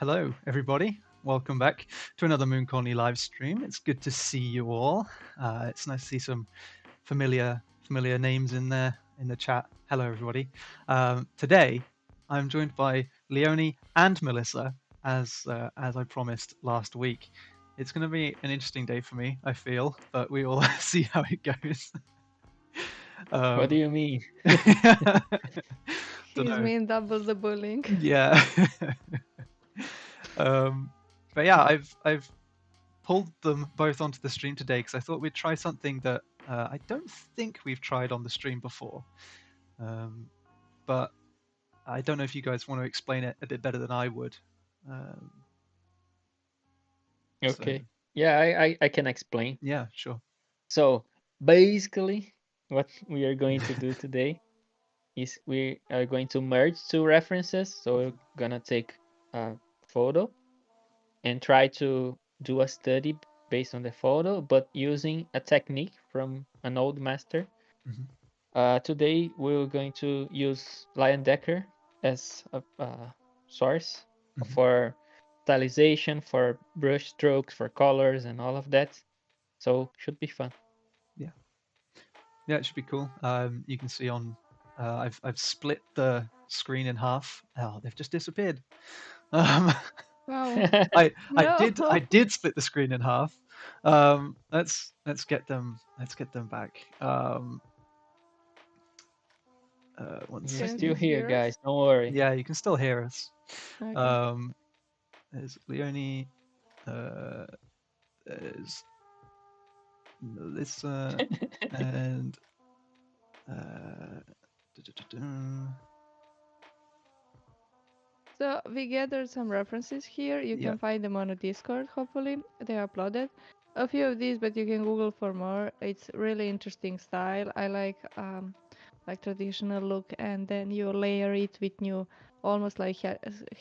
Hello, everybody. Welcome back to another Moon Colony live stream. It's good to see you all. It's nice to see some familiar names in there in the chat. Hello, everybody. Today, I'm joined by Leoni and Melissa, as I promised last week. It's going to be an interesting day for me, I feel, but we will see how it goes. What do you mean? Don't He's know. mean double the bullying. Yeah. But yeah, I've pulled them both onto the stream today because I thought we'd try something that I don't think we've tried on the stream before. But I don't know if you guys want to explain it a bit better than I would. Okay. So, Yeah, I can explain. yeah, sure. So basically, what we are going to do today is we are going to merge two references. So we're gonna take a photo and try to do a study based on the photo, but using a technique from an old master. Today we're going to use Leyendecker as a source for stylization, for brush strokes, for colors, and all of that. So should be fun. Yeah, it should be cool. You can see on I've split the screen in half. Oh, they've just disappeared. Wow. I No. did split the screen in half. Let's get them back. One We're second. still here, hear us? guys. Don't worry. Yeah, you can still hear us. Okay. There's Leoni. There's Melissa and So we gathered some references here. You Yeah. can find them on a Discord, hopefully. They are uploaded. A few of these, but you can Google for more. It's really interesting style. I like traditional look, and then you layer it with new, almost like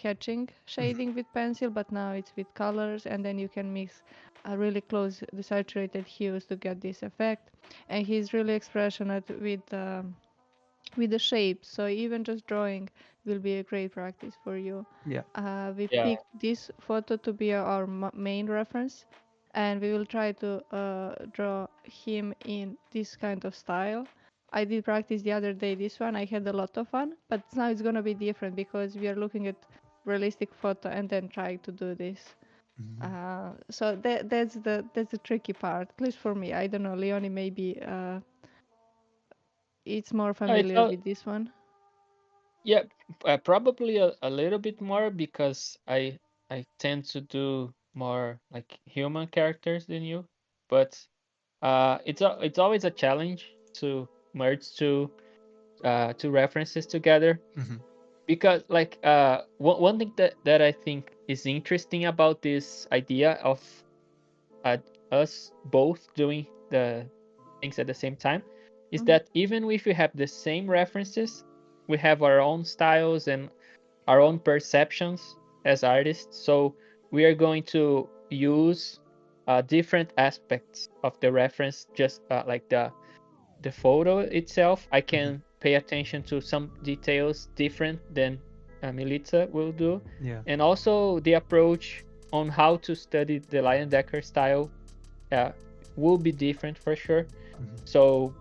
hatching shading with pencil, but now it's with colors, and then you can mix really close desaturated hues to get this effect. And he's really expressionate with the shapes, so even just drawing will be a great practice for you. Yeah. We Yeah. picked this photo to be our main reference, and we will try to draw him in this kind of style. I did practice the other day this one. I had a lot of fun, but now it's gonna be different because we are looking at realistic photo and then trying to do this. So that's the tricky part, at least for me. I don't know, Leonie maybe it's more familiar with this one. Yeah, probably a little bit more because I tend to do more like human characters than you, but it's always a challenge to merge two references together because like one thing that I think is interesting about this idea of us both doing the things at the same time is that even if we have the same references, we have our own styles and our own perceptions as artists. So we are going to use different aspects of the reference, just like the photo itself. I can pay attention to some details different than Milica will do. Yeah. And also the approach on how to study the Leyendecker style will be different for sure. So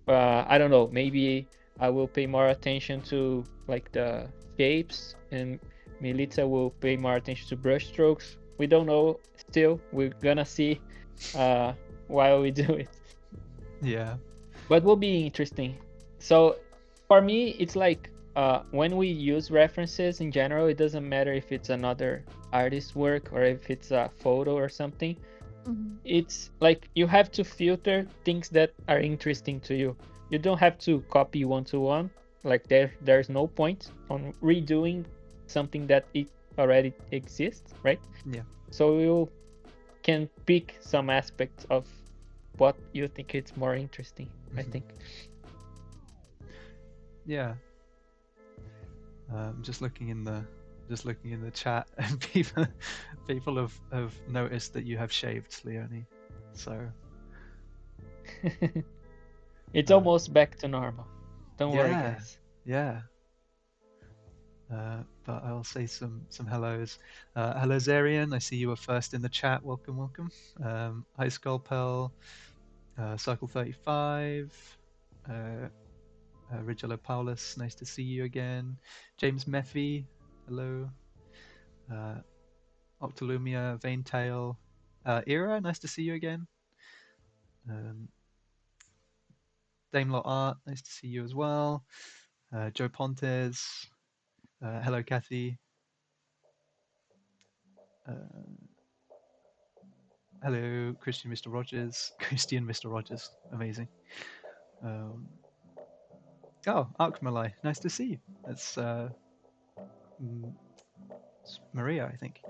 I don't know, maybe I will pay more attention to like the shapes, and Milica will pay more attention to brush strokes. We don't know still. We're gonna see while we do it. Yeah. But will be interesting. So for me, it's like when we use references in general, it doesn't matter if it's another artist's work or if it's a photo or something. It's like you have to filter things that are interesting to you. You don't have to copy one-to-one. Like there's no point on redoing something that it already exists, right? Yeah. So you can pick some aspects of what you think it's more interesting, I think. Yeah. Just looking in the chat, and people have noticed that you have shaved, Leonie. So it's almost back to normal. Don't worry, guys. Yeah. But I'll say some hellos. Hello Zarian, I see you were first in the chat. Welcome, welcome. Hi Skullpel, Cycle 35, Rigelo Paulus, nice to see you again. James Meffy, hello. Octolumia, Vaintail, Era, nice to see you again. Damelot Art, nice to see you as well. Joe Pontes, hello Kathy. Hello Christian Mr. Rogers. Christian Mr. Rogers, amazing. Oh, Arkmalai, nice to see you. It's Maria, I think.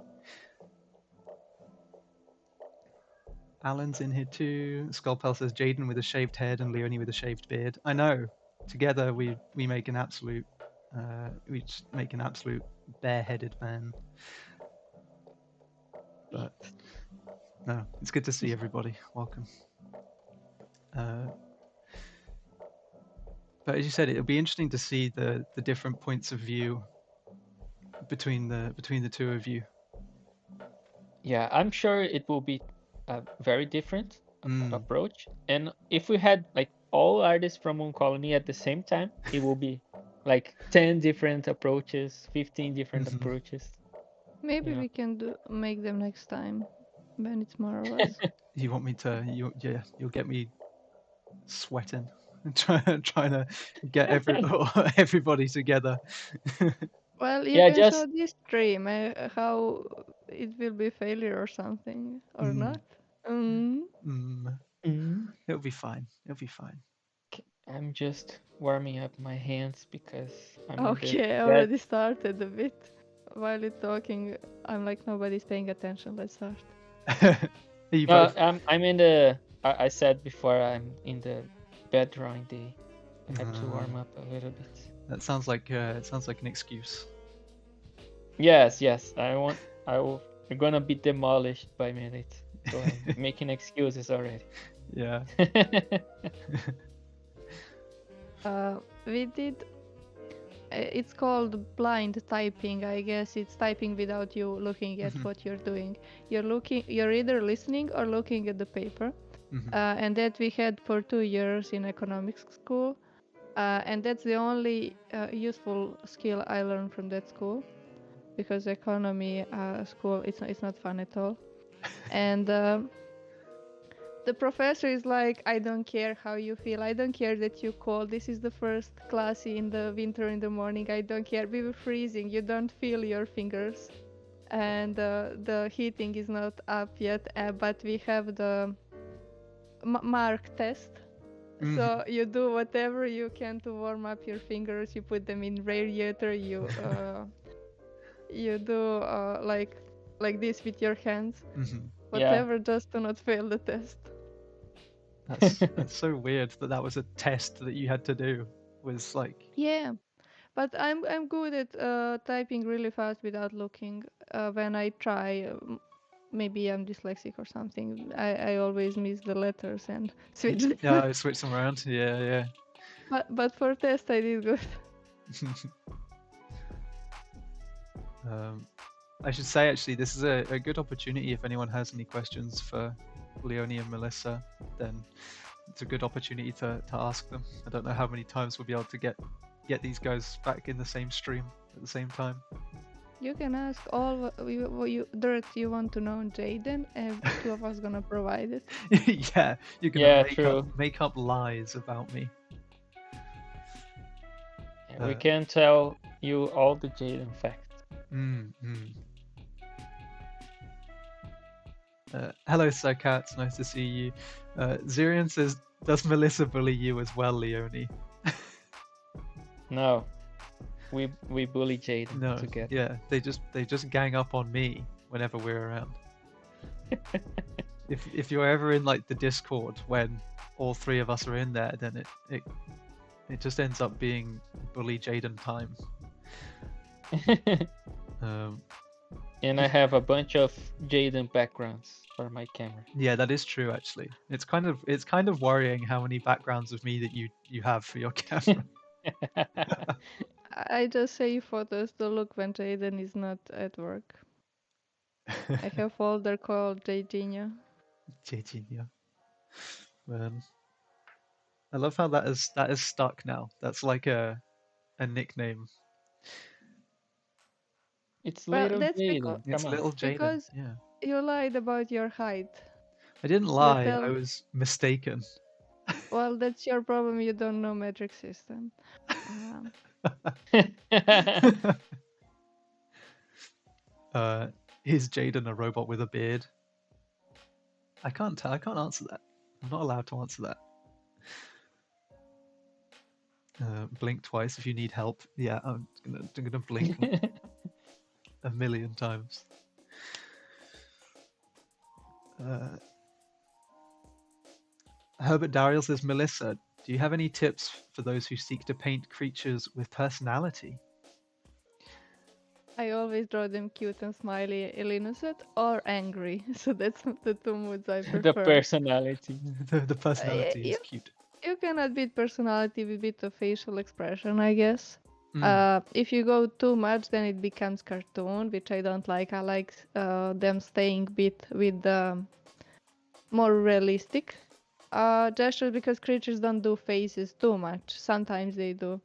Alan's in here too. Skullpel says Jaden with a shaved head and Leoni with a shaved beard. I know. Together we make an absolute bareheaded man. But no, it's good to see everybody. Welcome. But as you said, it'll be interesting to see the different points of view between the two of you. Yeah, I'm sure it will be a very different approach. And if we had like all artists from Moon Colony at the same time, it will be like 10 different approaches, 15 different approaches. Maybe we can make them next time when it's more or less. You want me to? You'll get me sweating, trying to get everybody together. Well, you can show this stream how it will be failure or something or not. It'll be fine. It'll be fine. I'm just warming up my hands because I'm okay. I already started a bit. While you're talking, I'm like nobody's paying attention. Let's start. No, I'm in the. I said before I'm in the bed drawing day. I have to warm up a little bit. That sounds like an excuse. Yes. I'm gonna be demolished by minute. So I'm making excuses already. Yeah. We did. It's called blind typing. I guess it's typing without you looking at what you're doing. You're either listening or looking at the paper. And that we had for 2 years in economics school. And that's the only useful skill I learned from that school, because economy school it's not fun at all. And the professor is like, I don't care how you feel. I don't care that you called. This is the first class in the winter in the morning. I don't care. We were freezing. You don't feel your fingers. And the heating is not up yet. But we have the mark test. So you do whatever you can to warm up your fingers. You put them in radiator. You do like this with your hands. Whatever, just to not fail the test. That's so weird that was a test that you had to do. Was like. Yeah, but I'm good at typing really fast without looking. When I try, maybe I'm dyslexic or something. I always miss the letters and switch them. Yeah, I switch them around. Yeah. But for test, I did good. I should say, actually, this is a good opportunity. If anyone has any questions for Leoni and Melissa, then it's a good opportunity to ask them. I don't know how many times we'll be able to get these guys back in the same stream at the same time. You can ask all dirt you want to know on Jaden, and two of us gonna provide it. Yeah, you can make up lies about me. Yeah, we can tell you all the Jaden facts. Hello, Psycats. Nice to see you. Zirian says, "Does Melissa bully you as well, Leoni?" No, we bully Jaden together. Yeah, they just gang up on me whenever we're around. If you're ever in like the Discord when all three of us are in there, then it just ends up being bully Jaden time. And I have a bunch of Jaden backgrounds for my camera. Yeah, that is true. Actually, it's kind of worrying how many backgrounds of me that you have for your camera. I just save photos to look when Jaden is not at work. I have a folder called Jadinho. Jejinho. I love how that is stuck now. That's like a nickname. It's Well, little that's Jaden. It's Come on. little Jaden. because Yeah. you lied about your height. I didn't You lie. I tell, was mistaken. well, that's your problem. You don't know metric system. Um, Is Jaden a robot with a beard? I can't tell. I can't answer that. I'm not allowed to answer that. Blink twice if you need help. Yeah, I'm gonna blink a million times. Herbert Dariel says, Melissa, do you have any tips for those who seek to paint creatures with personality? I always draw them cute and smiley, innocent, or angry. So that's the two moods I prefer. The personality. The personality is you, cute. you cannot beat personality with a bit of facial expression, I guess. Mm. If you go too much, then it becomes cartoon, which I don't like. I like them staying bit with the more realistic gestures, because creatures don't do faces too much. Sometimes they do.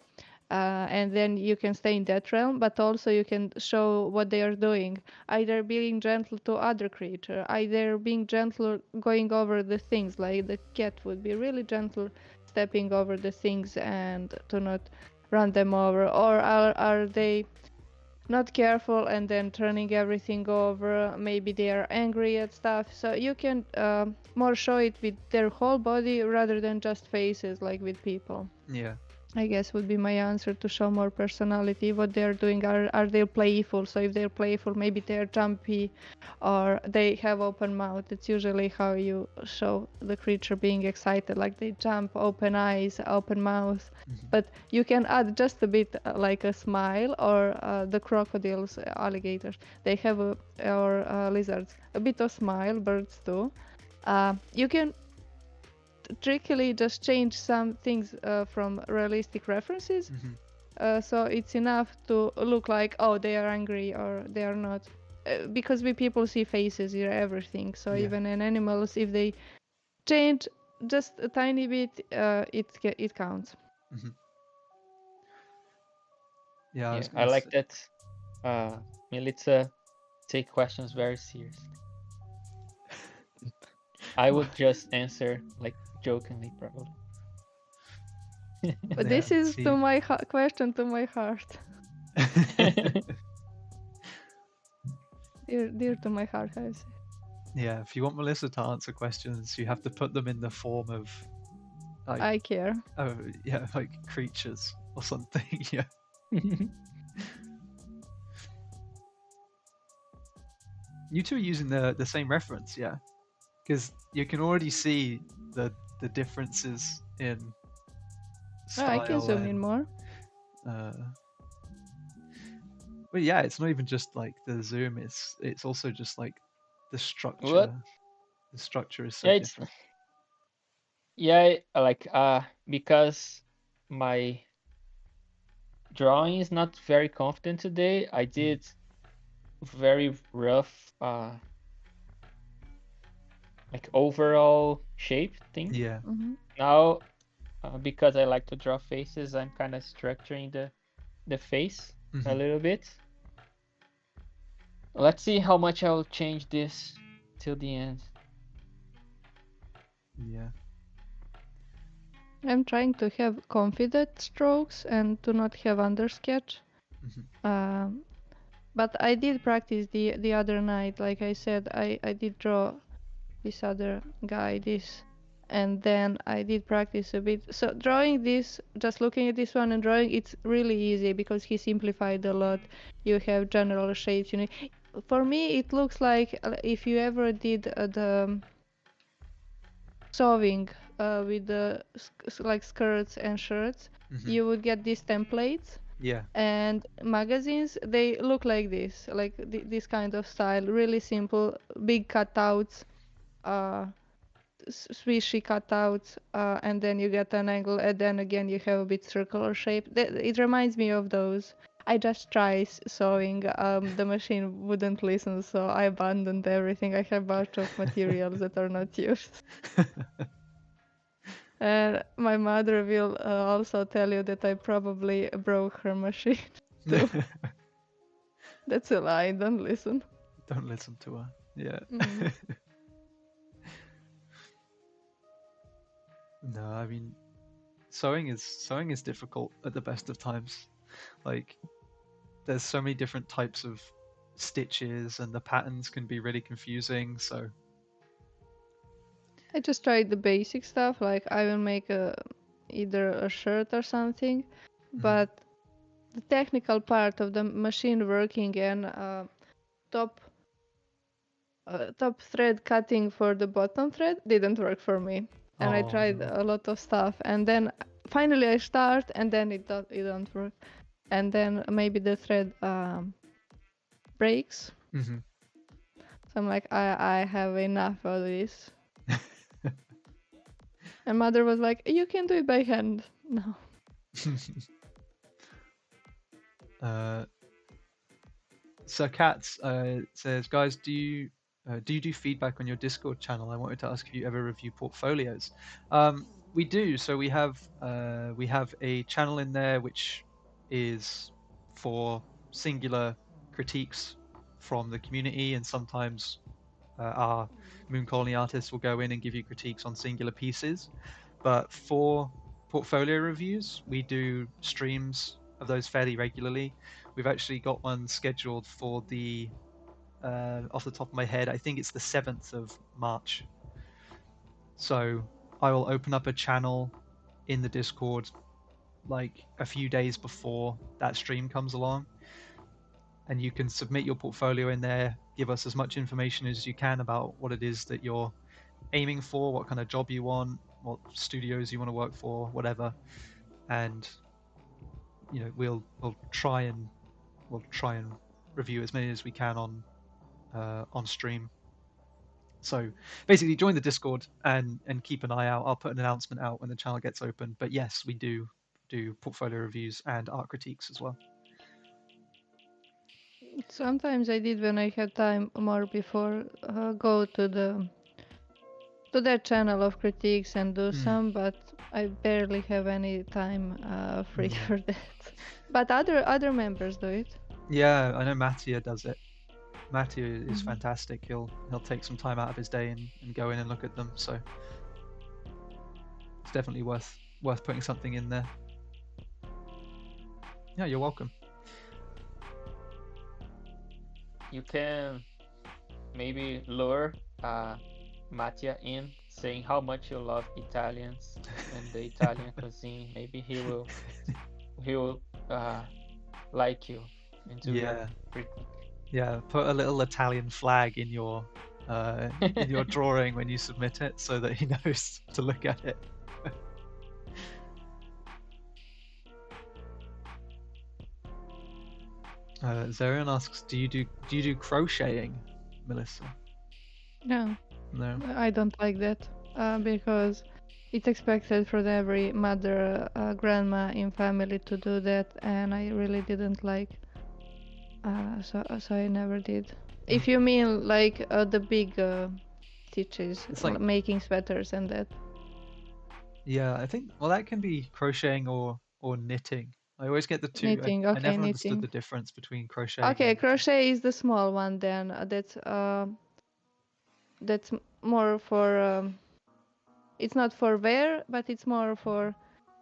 And then you can stay in that realm, but also you can show what they are doing, either being gentle to other creature, either being gentle going over the things, like the cat would be really gentle stepping over the things and to not run them over, or are they not careful and then turning everything over, maybe they are angry at stuff. So you can more show it with their whole body rather than just faces, like with people. Yeah. I guess would be my answer, to show more personality. What they're doing, are they playful? So if they're playful, maybe they're jumpy or they have open mouth. It's usually how you show the creature being excited, like they jump, open eyes, open mouth. Mhm. But you can add just a bit, like a smile, or the crocodiles, alligators, they have or lizards, a bit of smile, birds too. You can trickily just change some things from realistic references, so it's enough to look like, oh, they are angry or they are not, because we people see faces, hear everything. So Yeah. even in animals, if they change just a tiny bit, it counts. Mhm. Yeah, Yeah, I like that. Milica take questions very seriously. I would just answer like jokingly, probably. But this is to my question to my heart. dear to my heart, I say. Yeah, if you want Melissa to answer questions, you have to put them in the form of, like, I care. oh yeah, like creatures or something. Yeah. You two are using the same reference, yeah, because you can already see the differences in style. I can zoom in more. But yeah, it's not even just like the zoom; it's also just like the structure. What? The structure is so Yeah, different. Yeah, like because my drawing is not very confident today, I did very rough like overall shape thing. Yeah. Now because I like to draw faces, I'm kind of structuring the face a little bit. Let's see how much I'll change this till the end. Yeah. I'm trying to have confident strokes and to not have undersketch. But I did practice the other night. Like I said, I did draw this other guy, this, and then I did practice a bit. So drawing this, just looking at this one and drawing, it's really easy because he simplified a lot. You have general shapes. For me, it looks like if you ever did the sewing with the like skirts and shirts, you would get these templates. Yeah. And magazines, they look like this, like this kind of style, really simple, big cutouts. swishy cutouts, and then you get an angle, and then again you have a bit circular shape. It reminds me of those. I just tried sewing. The machine wouldn't listen, so I abandoned everything. I have a bunch of materials that are not used. And my mother will also tell you that I probably broke her machine too. That's a lie. Don't listen. Don't listen to her. Yeah. Mm. No, I mean, sewing is difficult at the best of times. Like, there's so many different types of stitches, and the patterns can be really confusing. So I just tried the basic stuff, like I will make either a shirt or something, but the technical part of the machine working and top top thread cutting for the bottom thread didn't work for me. And I tried a lot of stuff, and then finally I start, and then it don't work, and then maybe the thread breaks. Mm-hmm. So I'm like, I have enough of this. And mother was like, you can do it by hand. No. So Katz says, guys, do you do feedback on your Discord channel? I wanted to ask if you ever review portfolios. We do. So we have a channel in there which is for singular critiques from the community, and sometimes our Moon Colony artists will go in and give you critiques on singular pieces. But for portfolio reviews, we do streams of those fairly regularly. We've actually got one scheduled for the off the top of my head, I think it's the 7th of March. So I will open up a channel in the Discord like a few days before that stream comes along, and you can submit your portfolio in there, give us as much information as you can about what it is that you're aiming for, what kind of job you want, what studios you want to work for, whatever. And you know, we'll try and review as many as we can on stream. So basically join the Discord and keep an eye out. I'll put an announcement out when the channel gets open. But yes, we do portfolio reviews and art critiques as well. Sometimes I did when I had time more before go to that channel of critiques and do some, but I barely have any time free for that. But other members do it. Yeah, I know Mattia does it. Mattia is fantastic. He'll take some time out of his day and go in and look at them. So it's definitely worth putting something in there. Yeah, you're welcome. You can maybe lure Mattia in, saying how much you love Italians and the Italian cuisine. Maybe he will like you and do that. Yeah, put a little Italian flag in your drawing when you submit it, so that he knows to look at it. Zarian asks, do you do crocheting, Melissa? No, I don't like that because it's expected for every mother, grandma in family to do that, and I really didn't like. So I never did. If you mean like the big stitches, it's like making sweaters and that. Yeah, I think that can be crocheting or knitting. I always get the two. Knitting, I okay, never knitting. understood the difference between crocheting. Okay, crochet is the small one then. That's more for. It's not for wear, but it's more for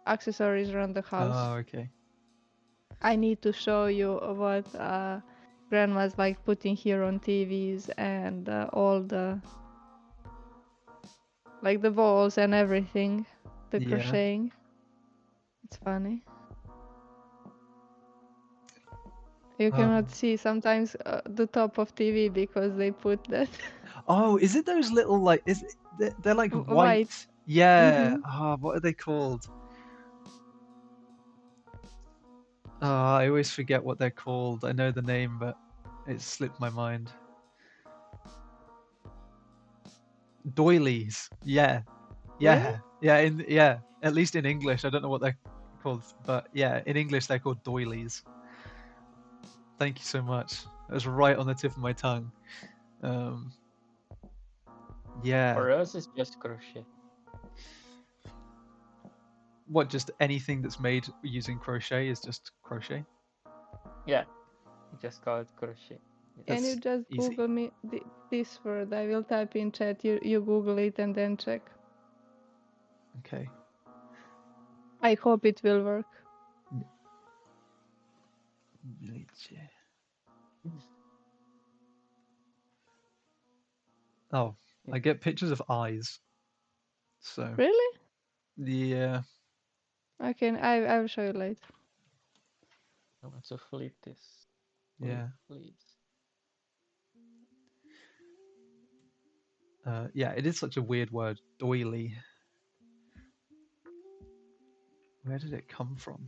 accessories around the house. Oh, okay. I need to show you what grandma's like putting here on TVs and all the like the balls and everything, the crocheting. It's funny. You cannot see sometimes the top of TV because they put that. Oh, is it those little like? They're like white? Yeah. What are they called? I always forget what they're called. I know the name, but it slipped my mind. Doilies. Yeah. At least in English, I don't know what they're called, but yeah, in English they're called doilies. Thank you so much. That was right on the tip of my tongue. Yeah. For us, it's just crochet. What? Just anything that's made using crochet is just crochet? Yeah, we just call it crochet. Can you That's just easy. Google me this word? I will type in chat. You Google it and then check. Okay. I hope it will work. Milica. Oh, I get pictures of eyes. So Really? yeah. Okay, I will show you later. I want to flip this. Yeah. Please. Yeah, it is such a weird word, doily. Where did it come from?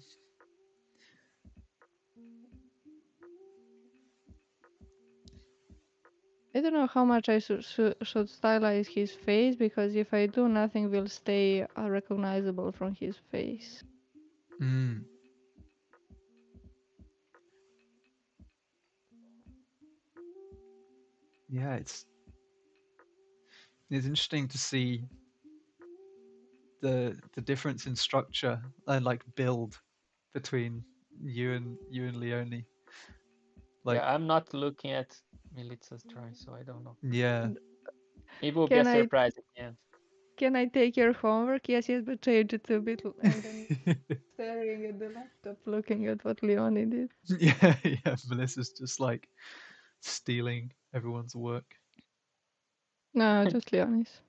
I don't know how much I should stylize his face, because if I do, nothing will stay recognizable from his face. Mm. Yeah, it's interesting to see the difference in structure and like build between you and Leoni. Like, Yeah, I'm not looking at Milica's drawing, so I don't know. yeah. It will be a surprise at the end. Can I take your homework? Yes, but change it a bit, and then staring at the laptop, looking at what Leoni did. Yeah. Melissa's just like stealing everyone's work. No, just Leoni's.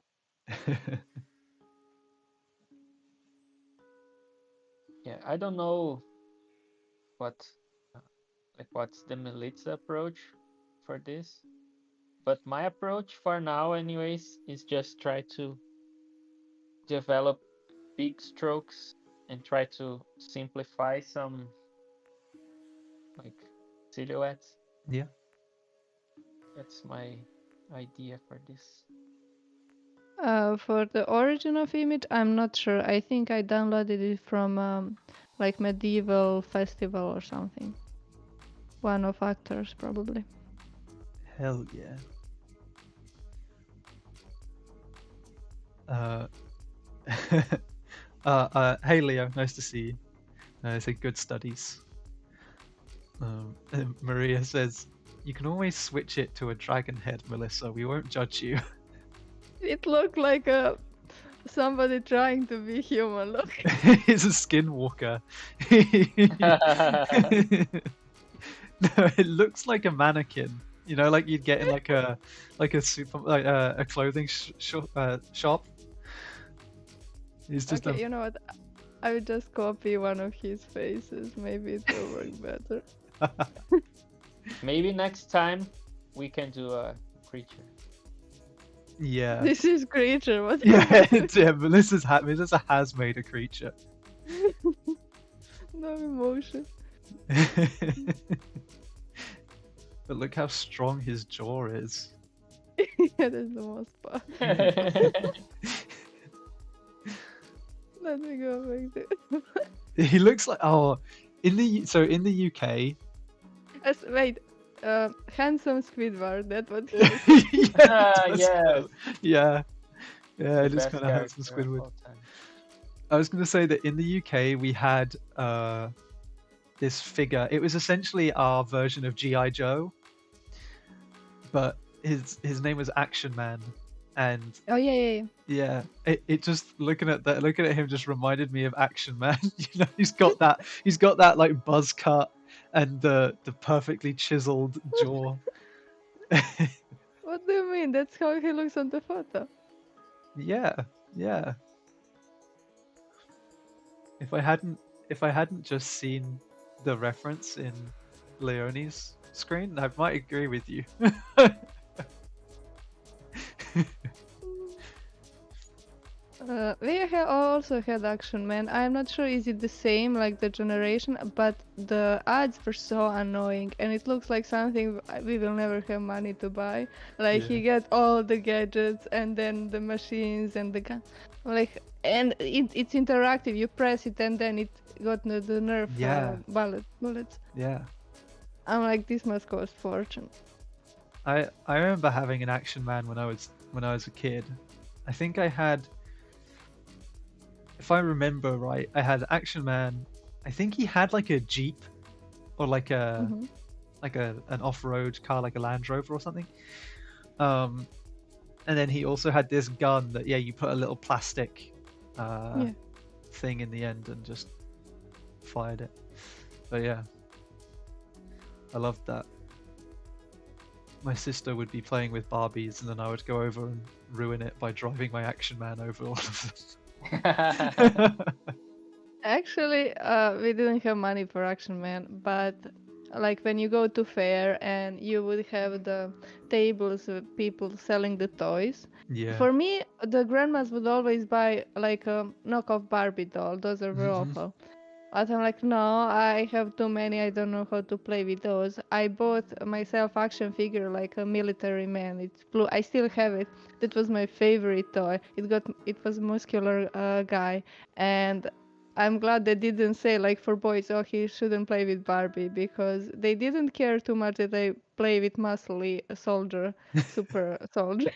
Yeah, I don't know what's the Milica approach for this, but my approach for now, anyways, is just try to develop big strokes and try to simplify some like silhouettes. Yeah. That's my idea for this. For the origin of image, I'm not sure. I think I downloaded it from like medieval festival or something. One of actors, probably. Hell yeah. Hey Leo, nice to see you. I say good studies. Maria says, you can always switch it to a dragon head, Melissa. We won't judge you. It looked like somebody trying to be human. Look. It's a skinwalker. No, it looks like a mannequin. You know, like you'd get in like a a clothing shop. He's just Okay, you know what? I would just copy one of his faces. Maybe it will work better. Maybe next time we can do a creature. Yeah. This is creature. What? Yeah, Melissa has made a creature. No emotion. But look how strong his jaw is. Yeah, that's the most part. Let me go back there. He looks like in the UK. Wait, handsome Squidward. That's what he is. Yes. Yeah, it is Best kind of handsome character of Squidward. all time. I was going to say that in the UK we had this figure. It was essentially our version of G.I. Joe, but his name was Action Man, and Oh yeah. it just looking at him just reminded me of Action Man. You know, he's got that like buzz cut and the perfectly chiseled jaw. What do you mean? That's how he looks on the photo. Yeah. If I hadn't just seen the reference in Leoni's screen, I might agree with you. We have also had Action Man. I'm not sure is it the same like the generation, but the ads were so annoying, and it looks like something we will never have money to buy. Like Yeah. you get all the gadgets and then the machines and the gun, like, and it's interactive. You press it and then it got the nerf Yeah. bullets. Yeah. I'm like, this must cost fortune. I remember having an Action Man when I was a kid. I think I had, if I remember right, I had Action Man. I think he had like a Jeep or like a Mhm. an off-road car, like a Land Rover or something. And then he also had this gun that you put a little plastic Yeah. thing in the end and just fired it. But yeah, I loved that. My sister would be playing with Barbies, and then I would go over and ruin it by driving my Action Man over all of them. Actually, we didn't have money for Action Man, but like when you go to fair and you would have the tables with people selling the toys. Yeah. For me, the grandmas would always buy like a knockoff Barbie doll. Those are very awful. But I'm like, no, I have too many. I don't know how to play with those. I bought myself action figure like a military man. It's blue. I still have it. That was my favorite toy. It was muscular guy, and I'm glad they didn't say like for boys, oh, he shouldn't play with Barbie because they didn't care too much that I play with muscly soldier, super soldier.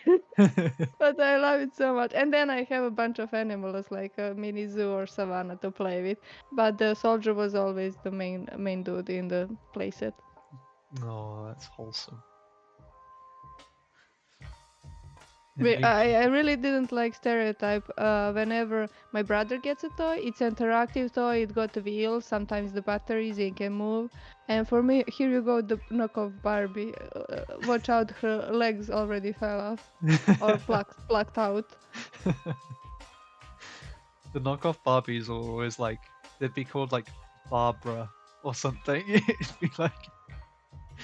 But I love it so much. And then I have a bunch of animals like a mini zoo or savannah to play with. But the soldier was always the main dude in the playset. Oh, that's wholesome. I really didn't like stereotype. Whenever my brother gets a toy, it's interactive toy. It got wheels. Sometimes the batteries it can move. And for me, here you go, the knockoff Barbie. Watch out, her legs already fell off or plucked out. The knockoff Barbies are always like, they'd be called like Barbara or something. It'd be like,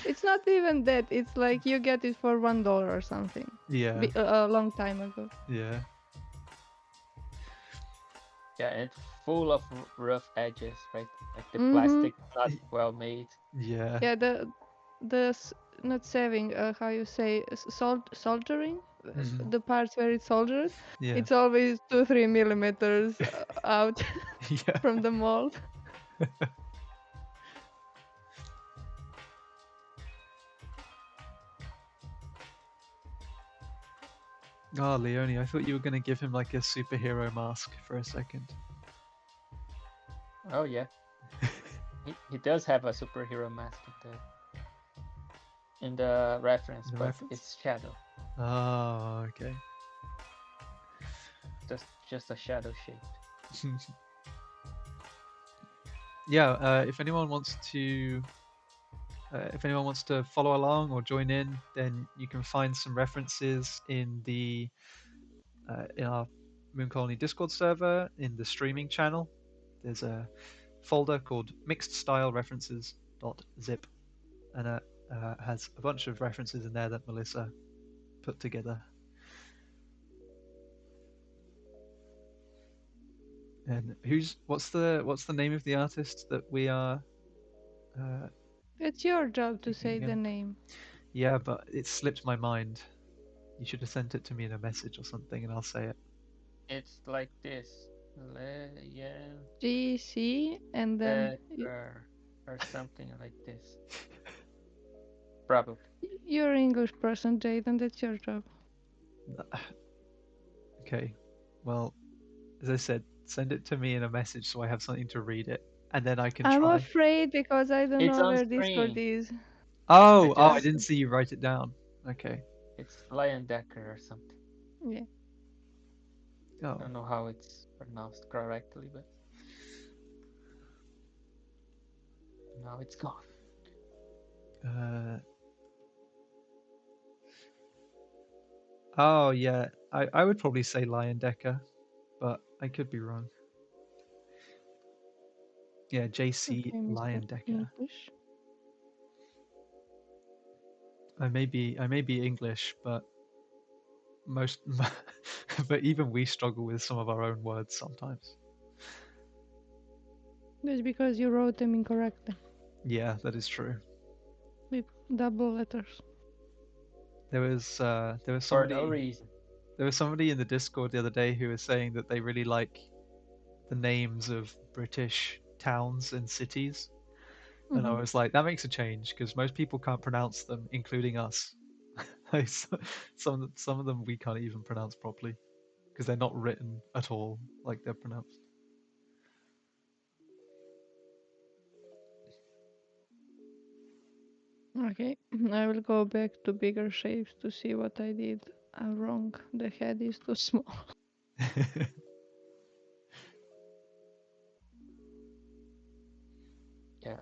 It's not even that. It's like you get it for $1 or something. yeah, A long time ago. yeah. Yeah, and it's full of rough edges, right? Like the Mhm. plastic not well made. Yeah. Yeah, not saving. How you say soldering? Mhm. The parts where it's soldered. Yeah. It's always 2-3 millimeters out Yeah. from the mold. Oh, Leoni, I thought you were going to give him like a superhero mask for a second. Oh yeah, he does have a superhero mask in the reference, The but reference? it's shadow, Oh, okay. just a shadow shape. Yeah, if anyone wants to follow along or join in, then you can find some references in our Moon Colony Discord server in the streaming channel. There's a folder called mixed style references.zip, and it has a bunch of references in there that Melissa put together. And what's the name of the artist that we are? It's your job to Picking say the again. name. Yeah, but it slipped my mind. You should have sent it to me in a message or something, and I'll say it. It's like this, yeah, GC and then or something like this. Probably. you're an English person, Jaden. That's your job. Okay. Well, as I said, send it to me in a message so I have something to read it, and then I can I'm try. afraid because I don't It's know on where Discord screen. is. Oh, I just- didn't see you write it down. Okay. It's Lion Decker or something. Yeah. I Oh. don't know how it's pronounced correctly, but now it's gone. Oh yeah, I would probably say Lion Decker, but I could be wrong. Yeah, JC Okay, Mr. Lion Decker. English. I may be English, but most, but even we struggle with some of our own words sometimes. That's because you wrote them incorrectly Yeah, that is true. with double letters. There was For somebody no reason. there was somebody in the Discord the other day who was saying that they really like the names of British towns and cities, and I Mhm. was like, that makes a change because most people can't pronounce them, including us. Like, some of them we can't even pronounce properly because they're not written at all like they're pronounced. Okay, I will go back to bigger shapes to see what I did wrong. The head is too small. Yeah,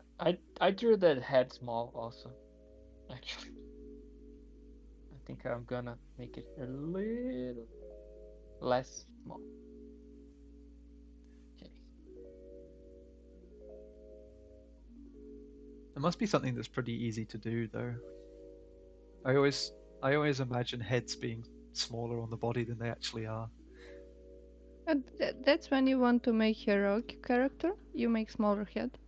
I drew that head small also. Actually, I think I'm gonna make it a little less small. Okay. It must be something that's pretty easy to do, though. I always imagine heads being smaller on the body than they actually are. And that's when you want to make heroic character, you make smaller head.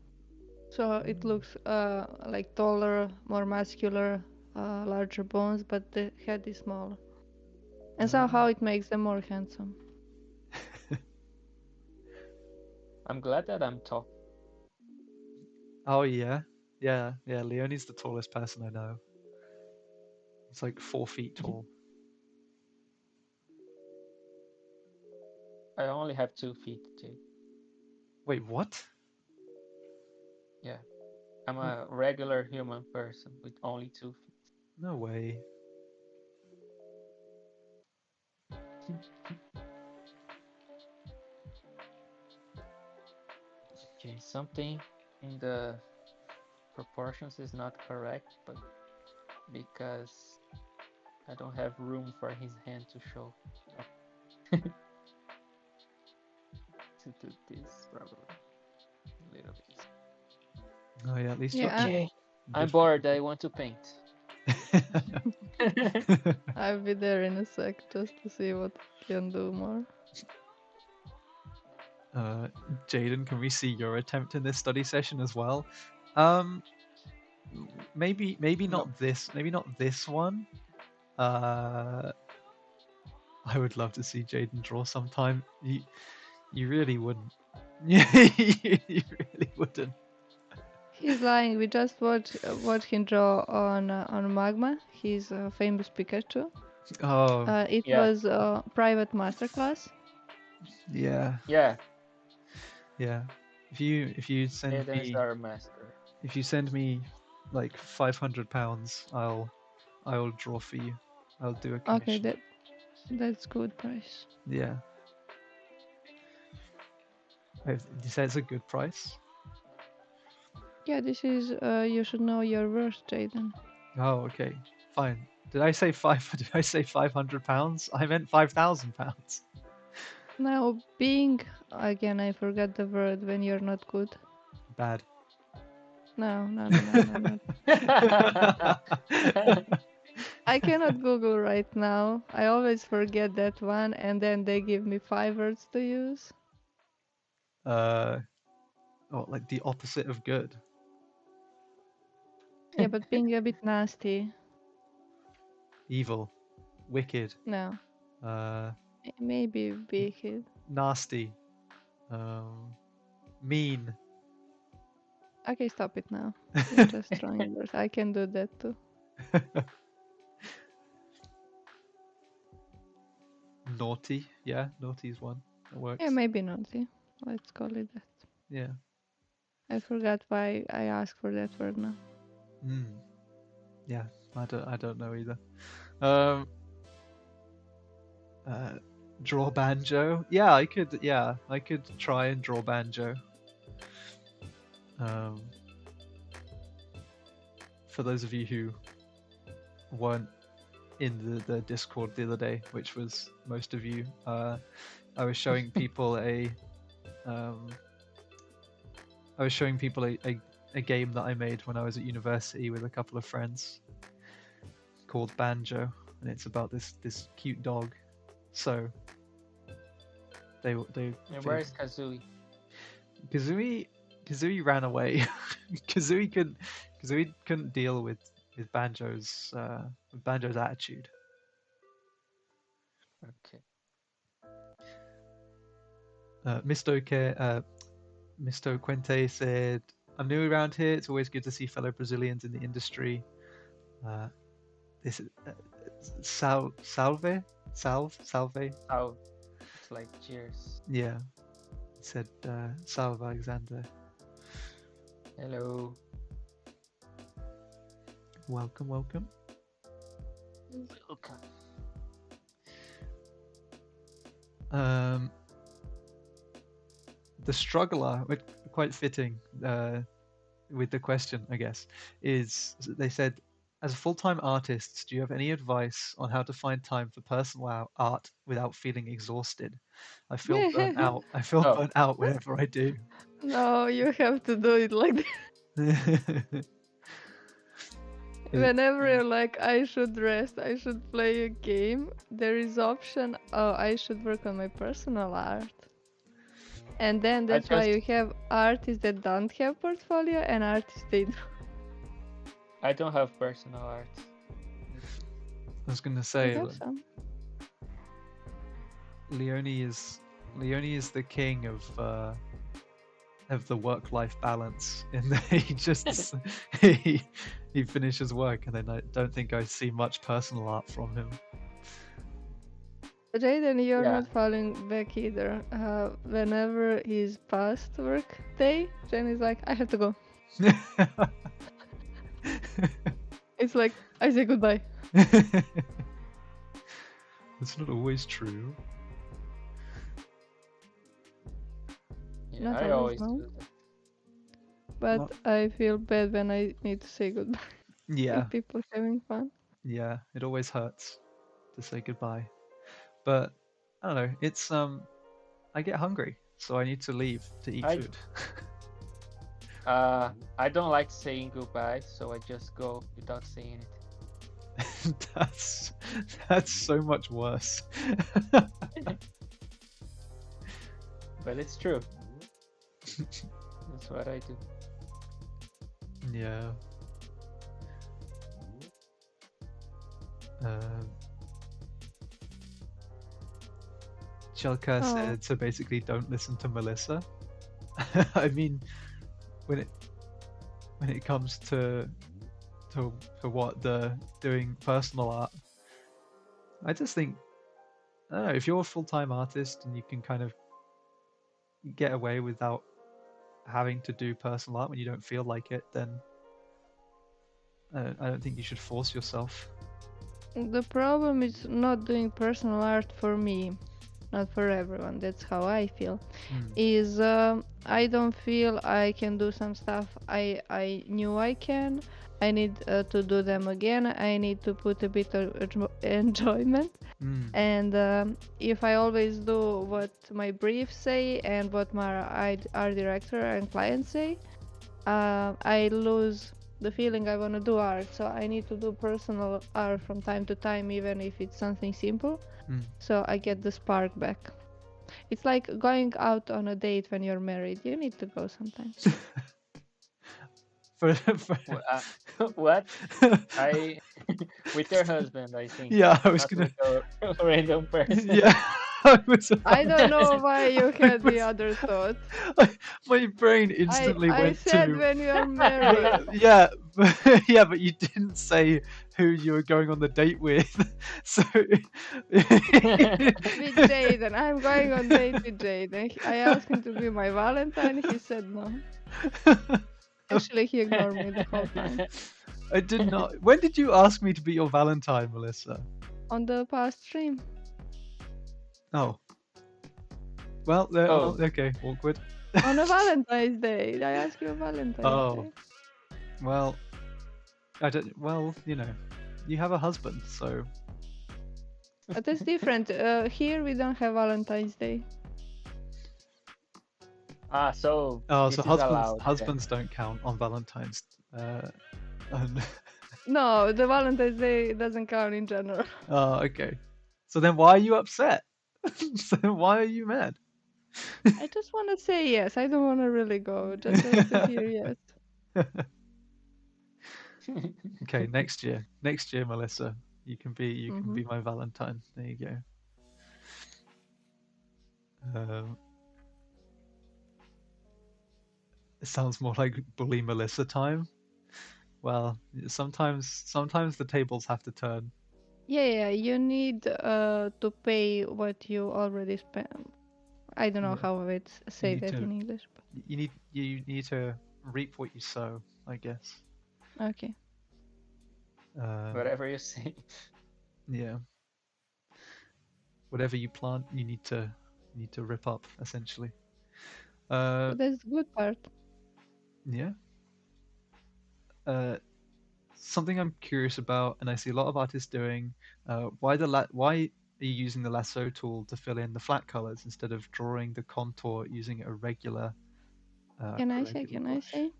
So it looks like taller, more muscular, larger bones, but the head is smaller. And somehow it makes them more handsome. I'm glad that I'm tall. Oh yeah, yeah. Leoni's the tallest person I know. He's like 4 feet tall. I only have 2 feet too. Wait, what? Yeah, I'm a regular human person with only 2 feet. No way. Okay, something in the proportions is not correct, but because I don't have room for his hand to show. To do this probably a little bit. Oh yeah, at least Yeah, you're Okay, I'm different. bored. I want to paint. I'll be there in a sec just to see what I can do more. Jaden, can we see your attempt in this study session as well? Maybe No. not this one. I would love to see Jaden draw sometime. You really wouldn't. You really wouldn't. He's lying. We just watched him draw on Magma. His famous Pikachu. Oh It Yeah. was a private masterclass. yeah, Yeah, yeah. If you send Aiden is me our master. like £500, I'll draw for you. I'll do a Okay, commission. that's good price. Yeah. You say it's a good price? Yeah, this is you should know your worth, Jaden. Oh, okay, fine. Did I say Did I say £500? I meant £5,000. Now being again, I forgot the word when you're not good. Bad. No. I cannot Google right now. I always forget that one, and then they give me 5 words to use. Like the opposite of good. Yeah, but being a bit nasty. Evil, wicked, No, uh, maybe wicked. nasty, mean. Okay, stop it now. You're just throwing words. I can do that too. Naughty, yeah, naughty is one. That works. Yeah, maybe naughty. Let's call it that. Yeah. I forgot why I asked for that word now. Yeah, I don't know either. Draw banjo. Yeah, I could try and draw banjo. For those of you who weren't in the Discord the other day, which was most of you, I was showing people a game that I made when I was at university with a couple of friends called Banjo. and it's about this cute dog. So they And where is Kazooie? Kazooie ran away. Kazooie couldn't deal with Banjo's attitude. Okay. Mr. Quente said, "I'm new around here. It's always good to see fellow Brazilians in the industry." This is Salve. Oh, it's like cheers. Yeah, he said, "Salve, Alexandre." Hello. Welcome. Welcome. The struggler, quite fitting with the question, I guess, is they said, as a full-time artist, do you have any advice on how to find time for personal art without feeling exhausted? I feel burnt out. I feel Oh. burnt out whenever I do. No, you have to do it like that. Whenever you're like, I should rest, I should play a game, there is option, oh, I should work on my personal art. And then that's why you have artists that don't have portfolio and artists they do. I don't have personal art. I was gonna say, You have some. Leoni is the king of the work-life balance, in that he just he finishes work and then I don't think I see much personal art from him. Jaden, you're Yeah. not falling back either. Whenever he's past work day, Jen is like, I have to go. It's like, I say goodbye. That's not always true. Yeah, Not I always, always no. do that. But Well- I feel bad when I need to say goodbye. Yeah, With people having fun. yeah, it always hurts to say goodbye. But I don't know, it's I get hungry, so I need to leave to eat I- food. I don't like saying goodbye, so I just go without saying it. That's so much worse. But it's true. That's what I do. Yeah. Chelka Oh. said, so basically don't listen to Melissa. I mean, when it comes to what the doing personal art, I just think, I don't know, if you're a full-time artist and you can kind of get away without having to do personal art when you don't feel like it, then I don't think you should force yourself. The problem is not doing personal art for me, not for everyone. That's how I feel. Is I don't feel I can do some stuff I knew I can. I need to do them again. I need to put a bit of enjoyment. And if I always do what my briefs say and what my art director and clients say, I lose the feeling I want to do art. So I need to do personal art from time to time, even if it's something simple. So I get the spark back. It's like going out on a date when you're married. You need to go sometimes. What? I with your husband, I think. Yeah, I was not gonna. with a random person. Yeah, I don't know why you had the other thought. My brain instantly I went said to. when you're married. Yeah, yeah, but you didn't say who you were going on the date with. So With Jaden. I'm going on date with Jaden. I asked him to be my Valentine. He said no. Actually, he ignored me the whole time. I did not. When did you ask me to be your Valentine, Melissa? On the past stream. Oh. Well, Oh. okay, awkward. On a Valentine's Day. I asked you a Valentine's Oh. Day. Well, I don't. Well, you know, you have a husband, so. But that's different. Here we don't have Valentine's Day. So. Oh, this so is allowed, then. husbands don't count on Valentine's. No, the Valentine's Day doesn't count in general. Oh, okay. So then why are you upset? So why are you mad? I just want to say yes. I don't want to really go. Just want to hear yes. Okay, next year, Melissa, you can be Mhm. my Valentine. There you go. It sounds more like bully Melissa time. Well, sometimes the tables have to turn. Yeah, you need to pay what you already spent. I don't know Yeah. how it's You say need that to in English. you need to reap what you sow, I guess. But okay. Whatever you say. Yeah. Whatever you plant, you need to rip up, essentially. So that's the good part. Yeah. Something I'm curious about, and I see a lot of artists doing. Why are you using the lasso tool to fill in the flat colors instead of drawing the contour using a regular Can I say? Can I brush? say? Yeah.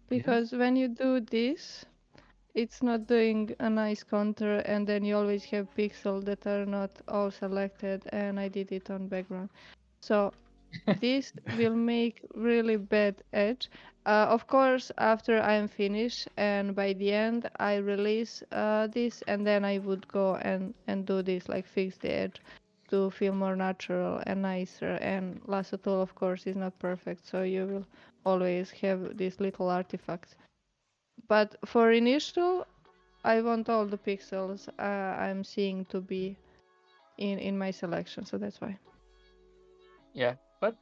Because when you do this, it's not doing a nice contour, and then you always have pixels that are not all selected, and I did it on background. So this will make really bad edge. Of course, after I'm finished and by the end I release this, and then I would go and do this, like fix the edge to feel more natural and nicer. And lasso tool, of course, is not perfect, so you will always have these little artifacts. But for initial, I want all the pixels I'm seeing to be in my selection, so that's why. Yeah, but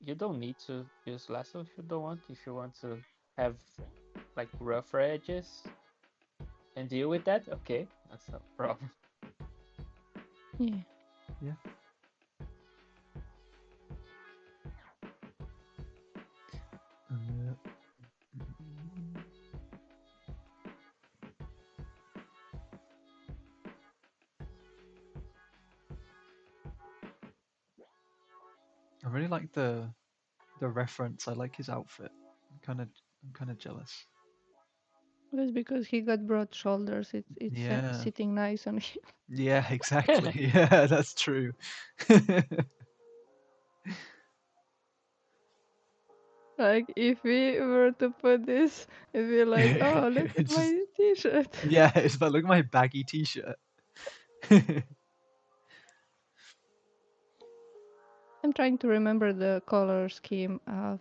you don't need to use lasso if you don't want. If you want to have like rougher edges and deal with that, okay, that's no problem. Yeah. Yeah. I really like the reference. I like his outfit. I'm kind of jealous. That's because he got broad shoulders. It's Yeah. sitting nice on him. Yeah, exactly. Yeah, that's true. Like if we were to put this, it'd be like, oh, look at It's just my t-shirt. yeah, it's like look at my baggy t-shirt. I'm trying to remember the color scheme of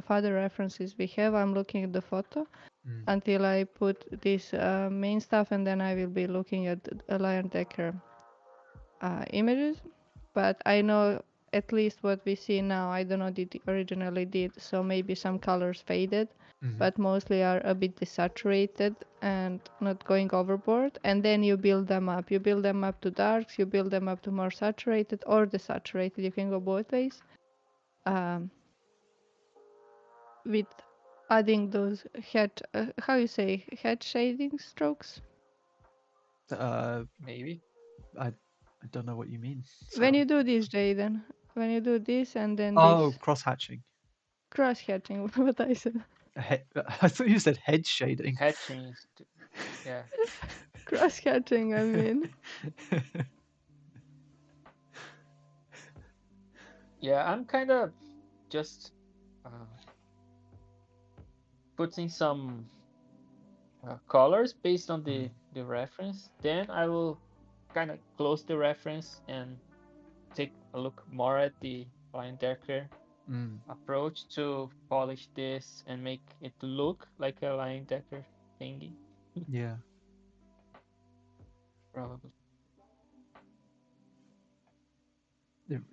other references we have. I'm looking at the photo Mm. until I put this main stuff, and then I will be looking at Lion Decker images. But I know at least what we see now. I don't know did it originally did, so maybe some colors faded, Mhm. but mostly are a bit desaturated and not going overboard. And then you build them up. You build them up to darks. You build them up to more saturated or desaturated. You can go both ways. Um, with adding those head, how you say, head shading strokes. Uh, Maybe. I don't know what you mean. When Sorry. you do this, Jaden, when you do this and then Oh, this cross hatching. cross hatching, what I said. I thought you said head shading. Hatching, yeah. Cross hatching, I mean. Yeah, I'm kind of just uh, putting some colors based on the reference. Then I will kind of close the reference and take a look more at the line decker Mm. approach to polish this and make it look like a line decker thingy. Yeah. Probably.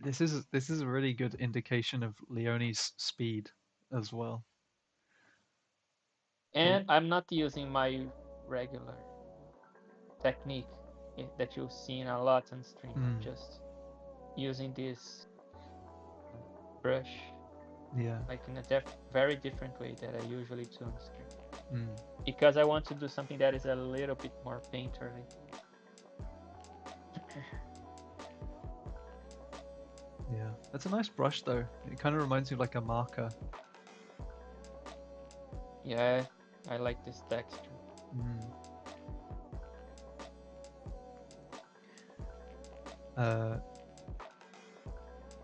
This is a really good indication of Leoni's speed as well. And I'm not using my regular technique that you've seen a lot on stream. I'm Mm. just using this brush Yeah. like in a very different way that I usually do on stream. Mm. Because I want to do something that is a little bit more painterly. Yeah. That's a nice brush though. It kind of reminds me of like a marker. Yeah, I like this texture.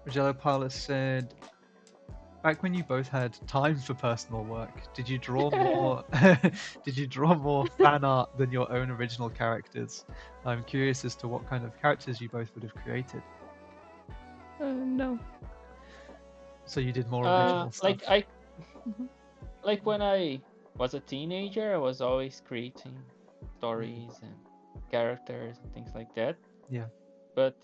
Rogello Paulus said, back when you both had time for personal work, did you draw more? Did you draw more fan art than your own original characters? I'm curious as to what kind of characters you both would have created. No. So you did more original stuff. Like when I was a teenager, I was always creating stories and characters and things like that. Yeah. But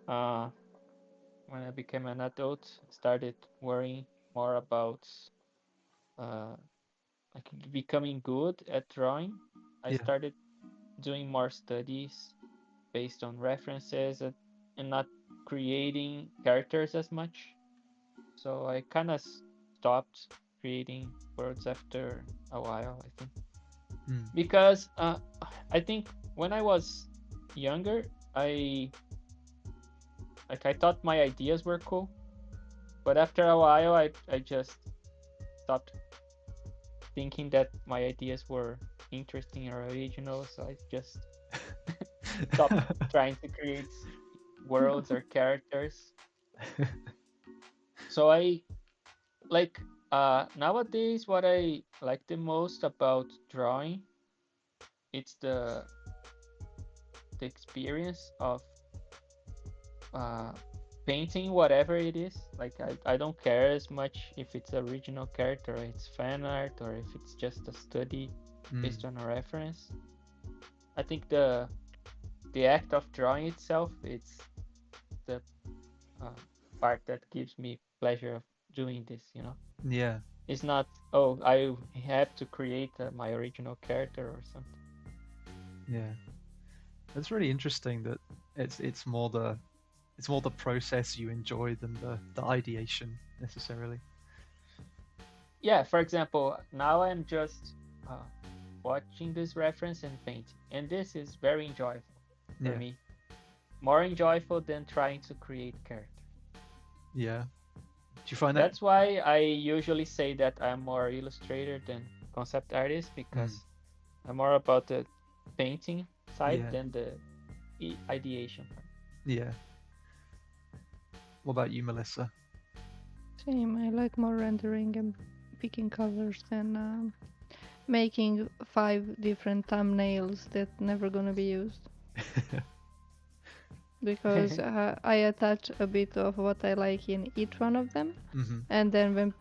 when I became an adult, I started worrying more about like becoming good at drawing. I started doing more studies based on references and not creating characters as much. So I kind of stopped creating worlds after a while, I think. Because I think when I was younger, I thought my ideas were cool, but after a while I just stopped thinking that my ideas were interesting or original, so I just stopped trying to create worlds or characters. So I like nowadays what I like the most about drawing, it's the experience of painting whatever it is. Like I don't care as much if it's original character or it's fan art or if it's just a study based on a reference. I think the act of drawing itself, it's the part that gives me pleasure of doing this, you know. Yeah. It's not, oh, I have to create my original character or something. Yeah, that's really interesting that it's more the process you enjoy than the ideation necessarily. Yeah, for example, now I'm just watching this reference and painting, and this is very enjoyable for me. More enjoyable than trying to create character. Yeah. Do you find that? That's why I usually say that I'm more illustrator than concept artist, because I'm more about the painting side than the ideation part. Yeah. What about you, Melissa? Same. I like more rendering and picking colors and making 5 different thumbnails that never gonna be used. Because I attach a bit of what I like in each one of them, and then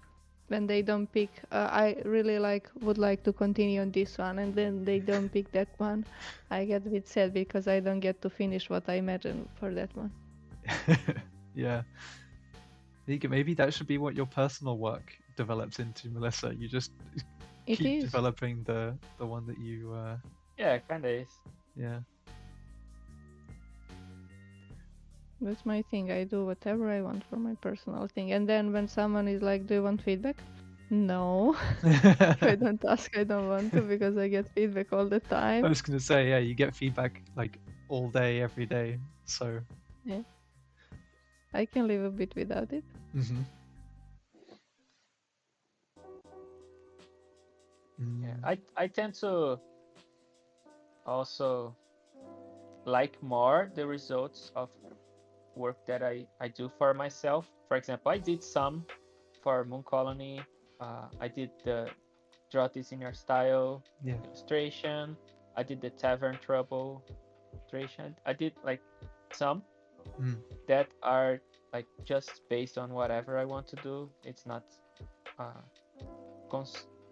when they don't pick, I really would like to continue on this one, and then they don't pick that one, I get a bit sad because I don't get to finish what I imagined for that one. Yeah. Maybe that should be what your personal work develops into, Melissa. You just keep developing the one that you. Yeah, kind of is. Yeah. That's my thing. I do whatever I want for my personal thing. And then when someone is like, do you want feedback? No. If I don't ask, I don't want to, because I get feedback all the time. I was going to say, yeah, you get feedback like all day, every day. So. Yeah. I can live a bit without it. Yeah, I tend to also like more the results of work that I do for myself. For example, I did some for Moon Colony. I did the Draw This in Your Style illustration. I did the Tavern Trouble illustration. I did like some that are like just based on whatever I want to do. It's not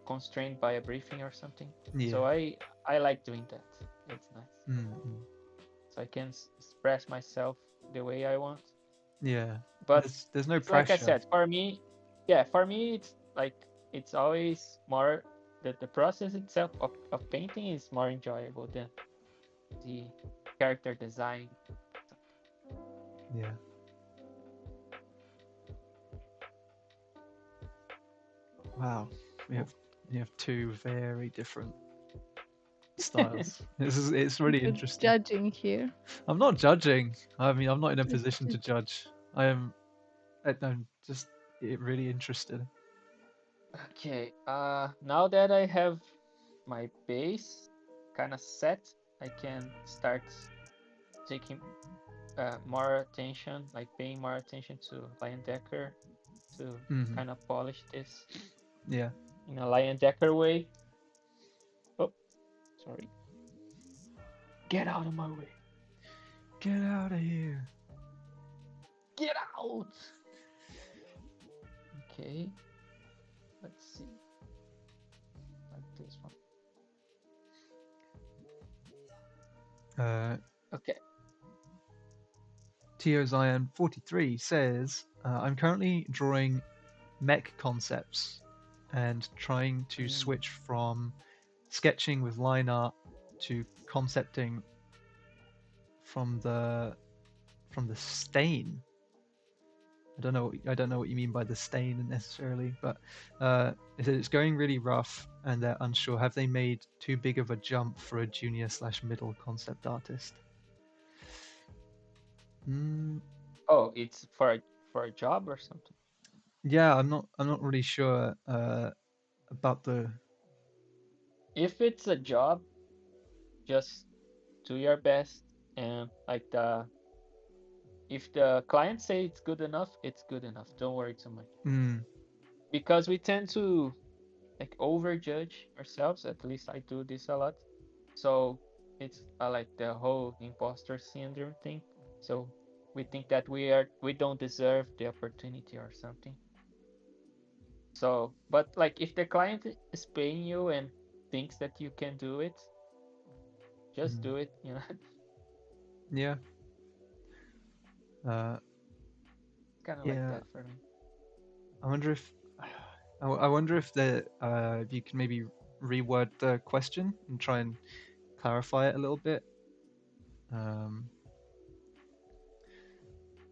constrained by a briefing or something. So I like doing that. It's nice. So I can express myself the way I want. Yeah. But there's no pressure. Like I said, for me it's like it's always more the process itself of painting is more enjoyable than the character design. Yeah. Wow. We have 2 very different styles. It's really interesting. Judging here. I'm not judging. I mean, I'm not in a position to judge. I'm just really interested. Okay. Now that I have my base kind of set, I can start taking more attention, like paying more attention to Lion Decker to Hmm. kind of polish this Yeah. in a Lion Decker way. Oh, sorry. Get out of my way. Get out of here. Get out. Okay. Let's see. Like this one. Okay. Tiozion43 says, I'm currently drawing mech concepts and trying to Mm. switch from sketching with line art to concepting from the stain. I don't know what you mean by the stain necessarily, but it says it's going really rough and they're unsure. Have they made too big of a jump for a junior/middle concept artist? Oh, it's for a job or something. Yeah, I'm not really sure about the. If it's a job, just do your best, and like if the client say it's good enough, it's good enough. Don't worry too much. Because we tend to like overjudge ourselves. At least I do this a lot. So it's like the whole imposter syndrome thing. So we think that we don't deserve the opportunity or something. So, but like if the client is paying you and thinks that you can do it, just do it, you know. Yeah. It's kind of like Yeah. that for me. I wonder if I wonder if if you can maybe reword the question and try and clarify it a little bit.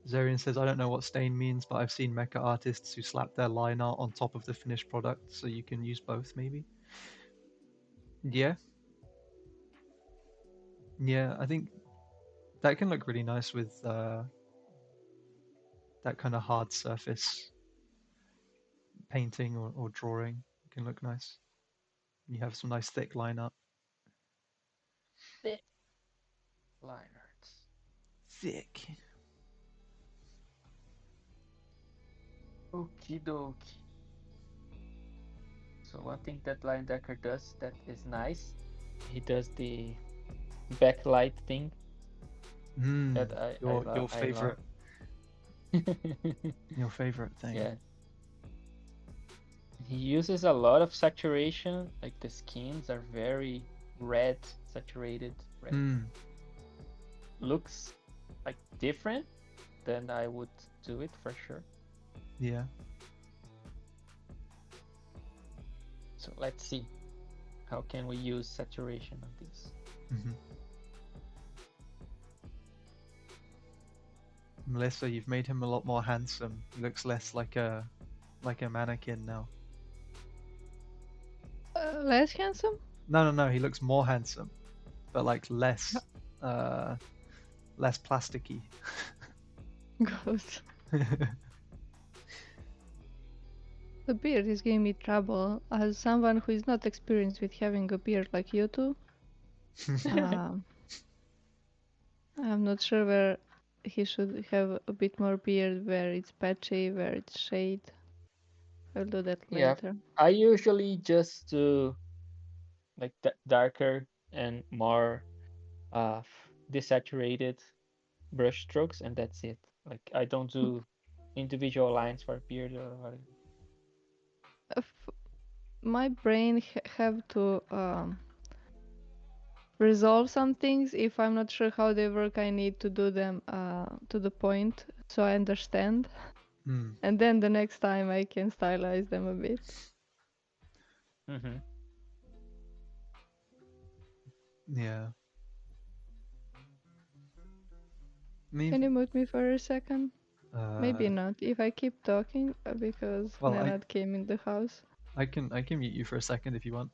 Zarian says, I don't know what stain means, but I've seen mecha artists who slap their line art on top of the finished product, so you can use both, maybe. Yeah. Yeah, I think that can look really nice with that kind of hard surface painting or drawing. It can look nice. You have some nice thick line art. Thick line arts. Thick. Okie dokie. So one thing that Linedecker does that is nice, he does the backlight thing that Your I love. favorite your favorite thing. Yeah. He uses a lot of saturation, like the skins are very red, saturated red. Looks like different than I would do it for sure. Yeah. So let's see. How can we use saturation on this? Melissa, you've made him a lot more handsome. He looks less like a mannequin now. Less handsome? No. He looks more handsome, but like less plasticky. Good. The beard is giving me trouble. As someone who is not experienced with having a beard like you two, I'm not sure where he should have a bit more beard, where it's patchy, where it's shade. I'll do that later. I usually just do like darker and more desaturated brush strokes, and that's it. Like I don't do individual lines for beard or whatever. My brain have to resolve some things. If I'm not sure how they work, I need to do them to the point so I understand. And then the next time I can stylize them a bit. Yeah. Can you mute me for a second? Maybe not. If I keep talking, because Nenad came in the house. I can mute you for a second if you want.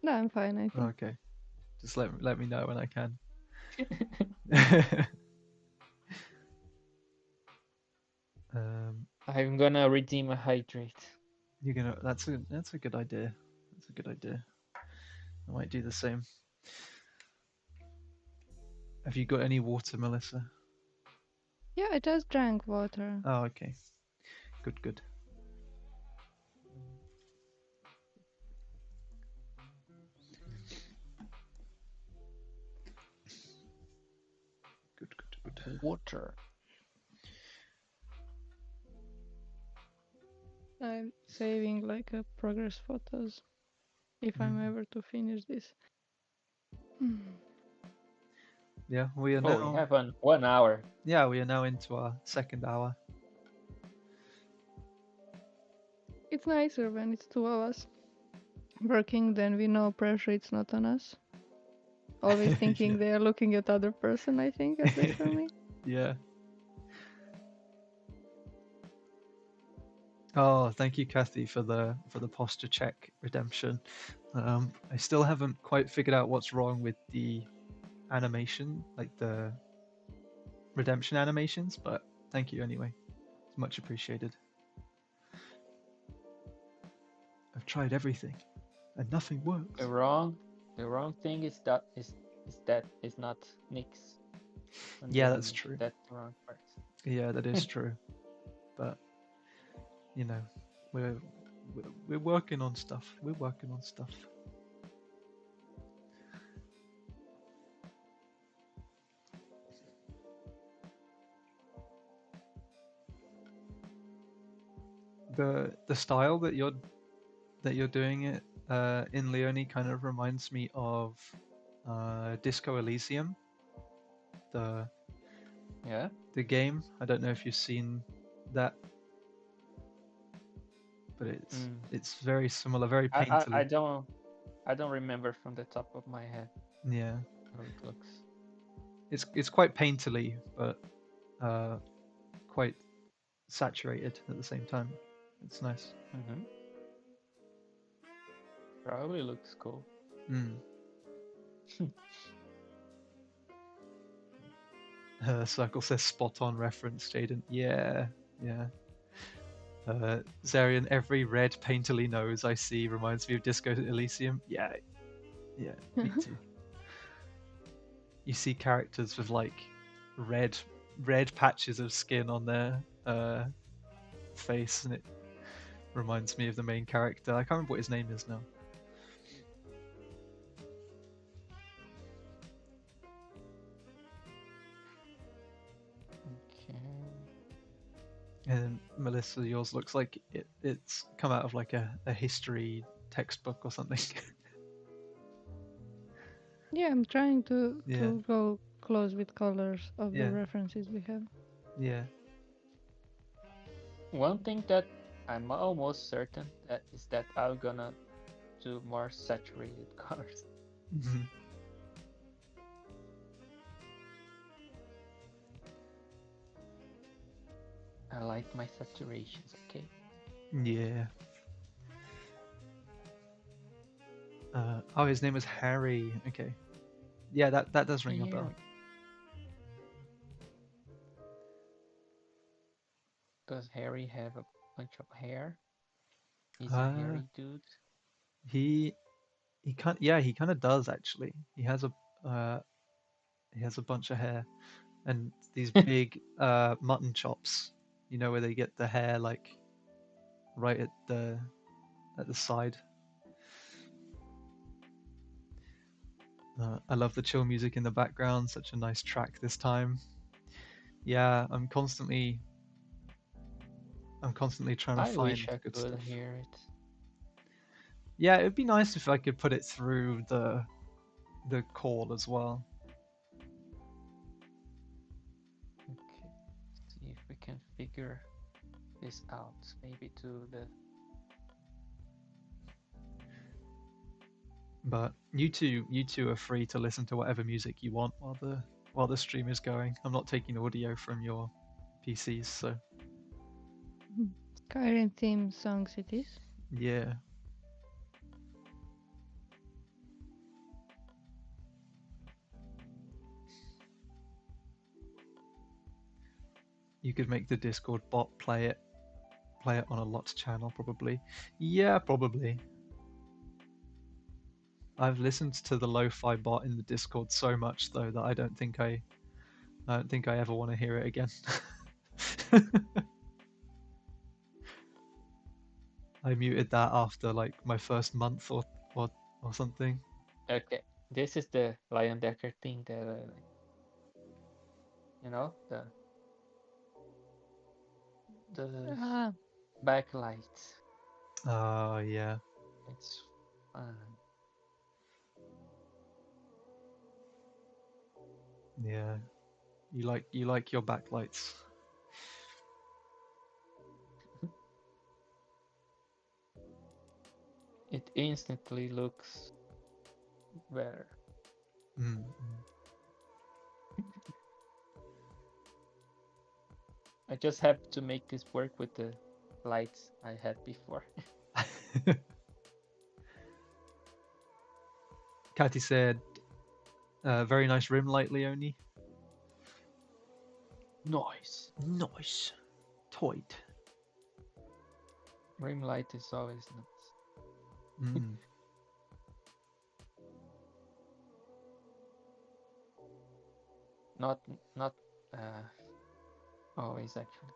No, I'm fine, I think. Okay. Just let me know when I can. I'm gonna redeem a hydrate. You're gonna. That's a good idea. That's a good idea. I might do the same. Have you got any water, Melissa? Yeah, I just drank water. Oh, okay. Good, good. Good, good, good. Water. I'm saving like a progress photos if I'm Mm. ever to finish this. Yeah, we are Oh, now. we have 1 hour. Yeah, we are now into our second hour. It's nicer when it's two of us working, then we know pressure it's not on us. Always thinking Yeah. they are looking at other person, I think, at least for me. Yeah. Oh, thank you, Kathy, for the posture check redemption. I still haven't quite figured out what's wrong with the animation, like the redemption animations, but thank you anyway. It's much appreciated. I've tried everything, and nothing works. The wrong thing is that is not Nix. Yeah, that's true. That's the wrong part. Yeah, that is true. But you know, we're working on stuff. We're working on stuff. The style that you're doing it in Leoni kind of reminds me of Disco Elysium, the Yeah. the game. I don't know if you've seen that, but it's very similar, very painterly. I don't remember from the top of my head Yeah, how it looks. it's quite painterly, but quite saturated at the same time. It's nice. Mm-hmm. Probably looks cool. Mm. Circle says spot on reference, Jaden. Yeah, yeah. Zarian, every red painterly nose I see reminds me of Disco Elysium. Yeah, yeah, me too. You see characters with like red patches of skin on their face, and it reminds me of the main character. I can't remember what his name is now. Okay. And Melissa, yours looks like it's come out of like a history textbook or something. Yeah, I'm trying to Yeah. go close with colors of Yeah. the references we have. Yeah. One thing that I'm almost certain that is that I'm gonna do more saturated colors. Mm-hmm. I like my saturations, okay? Yeah. Oh, his name is Harry. Okay. Yeah, that does ring a bell. Does Harry have a bunch of hair? He's a hairy dude. He kind of does actually. He has a bunch of hair and these big mutton chops. You know where they get the hair like right at the side. I love the chill music in the background. Such a nice track this time. Yeah, I'm constantly trying to I find wish I good could stuff. hear it. Yeah, it'd be nice if I could put it through the call as well. Okay, see if we can figure this out. Maybe to the. But you two are free to listen to whatever music you want while the stream is going. I'm not taking audio from your PCs, so Skyrim theme songs it is. yeah. You could make the Discord bot play Play it on a LOTS channel, probably. Yeah, probably. I've listened to the lo-fi bot in the Discord so much though that I don't think I ever want to hear it again. I muted that after like my first month or something. Okay, this is the Lion Decker thing that the Ah, backlight. Oh yeah. It's fun. Yeah. You like your backlights. It instantly looks better. Mm. I just have to make this work with the lights I had before. Catty said, very nice rim light, Leoni. Nice. Nice. Toit. Rim light is always nice. Mm. Not always actually.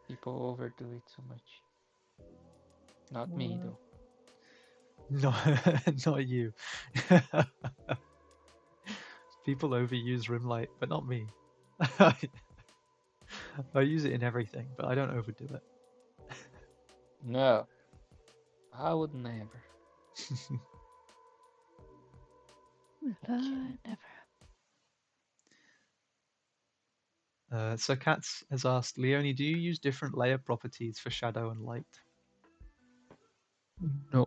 People overdo it so much. Not me though. No, not you. People overuse rim light, but not me. I use it in everything, but I don't overdo it. No, I would never. never. So Katz has asked, Leoni, do you use different layer properties for shadow and light? No.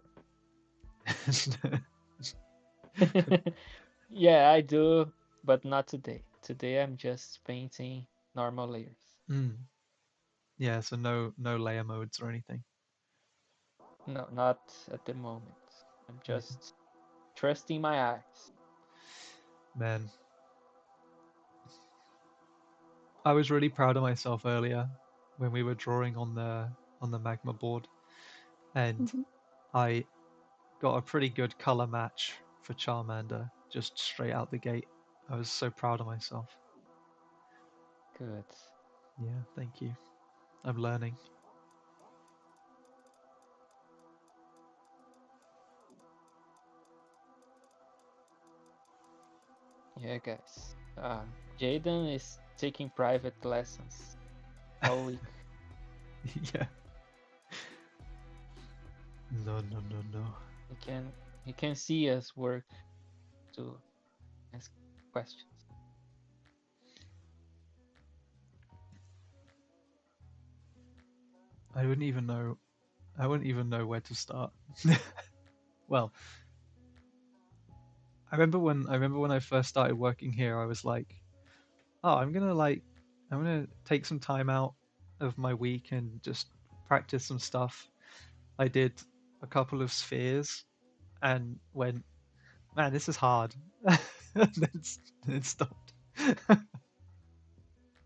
Yeah, I do, but not today. Today I'm just painting normal layers. Yeah, so no layer modes or anything. No, not at the moment. I'm just trusting my eyes. Man, I was really proud of myself earlier when we were drawing on the magma board, and I got a pretty good color match for Charmander just straight out the gate. I was so proud of myself. Good. Yeah, thank you. I'm learning. Yeah, guys. Jaden is taking private lessons all week. Yeah. No. He can see us work to ask questions. I wouldn't even know where to start. Well, I remember when I first started working here, I was like, oh, I'm gonna take some time out of my week and just practice some stuff. I did a couple of spheres and went, man, this is hard. And then stopped.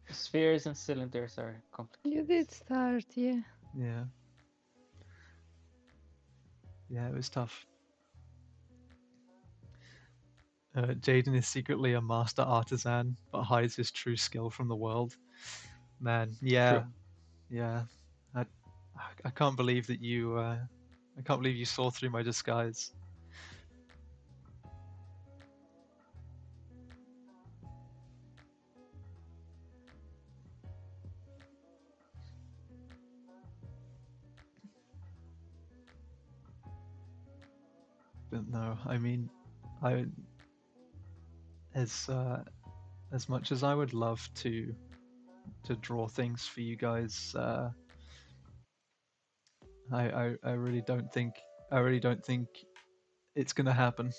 Spheres and cylinders are complicated. You did start, yeah. Yeah. Yeah, it was tough. Jaden is secretly a master artisan, but hides his true skill from the world. Man, yeah, True. yeah. I can't believe that you. I can't believe you saw through my disguise. But no, I mean, I as much as I would love to draw things for you guys, I really don't think it's gonna happen.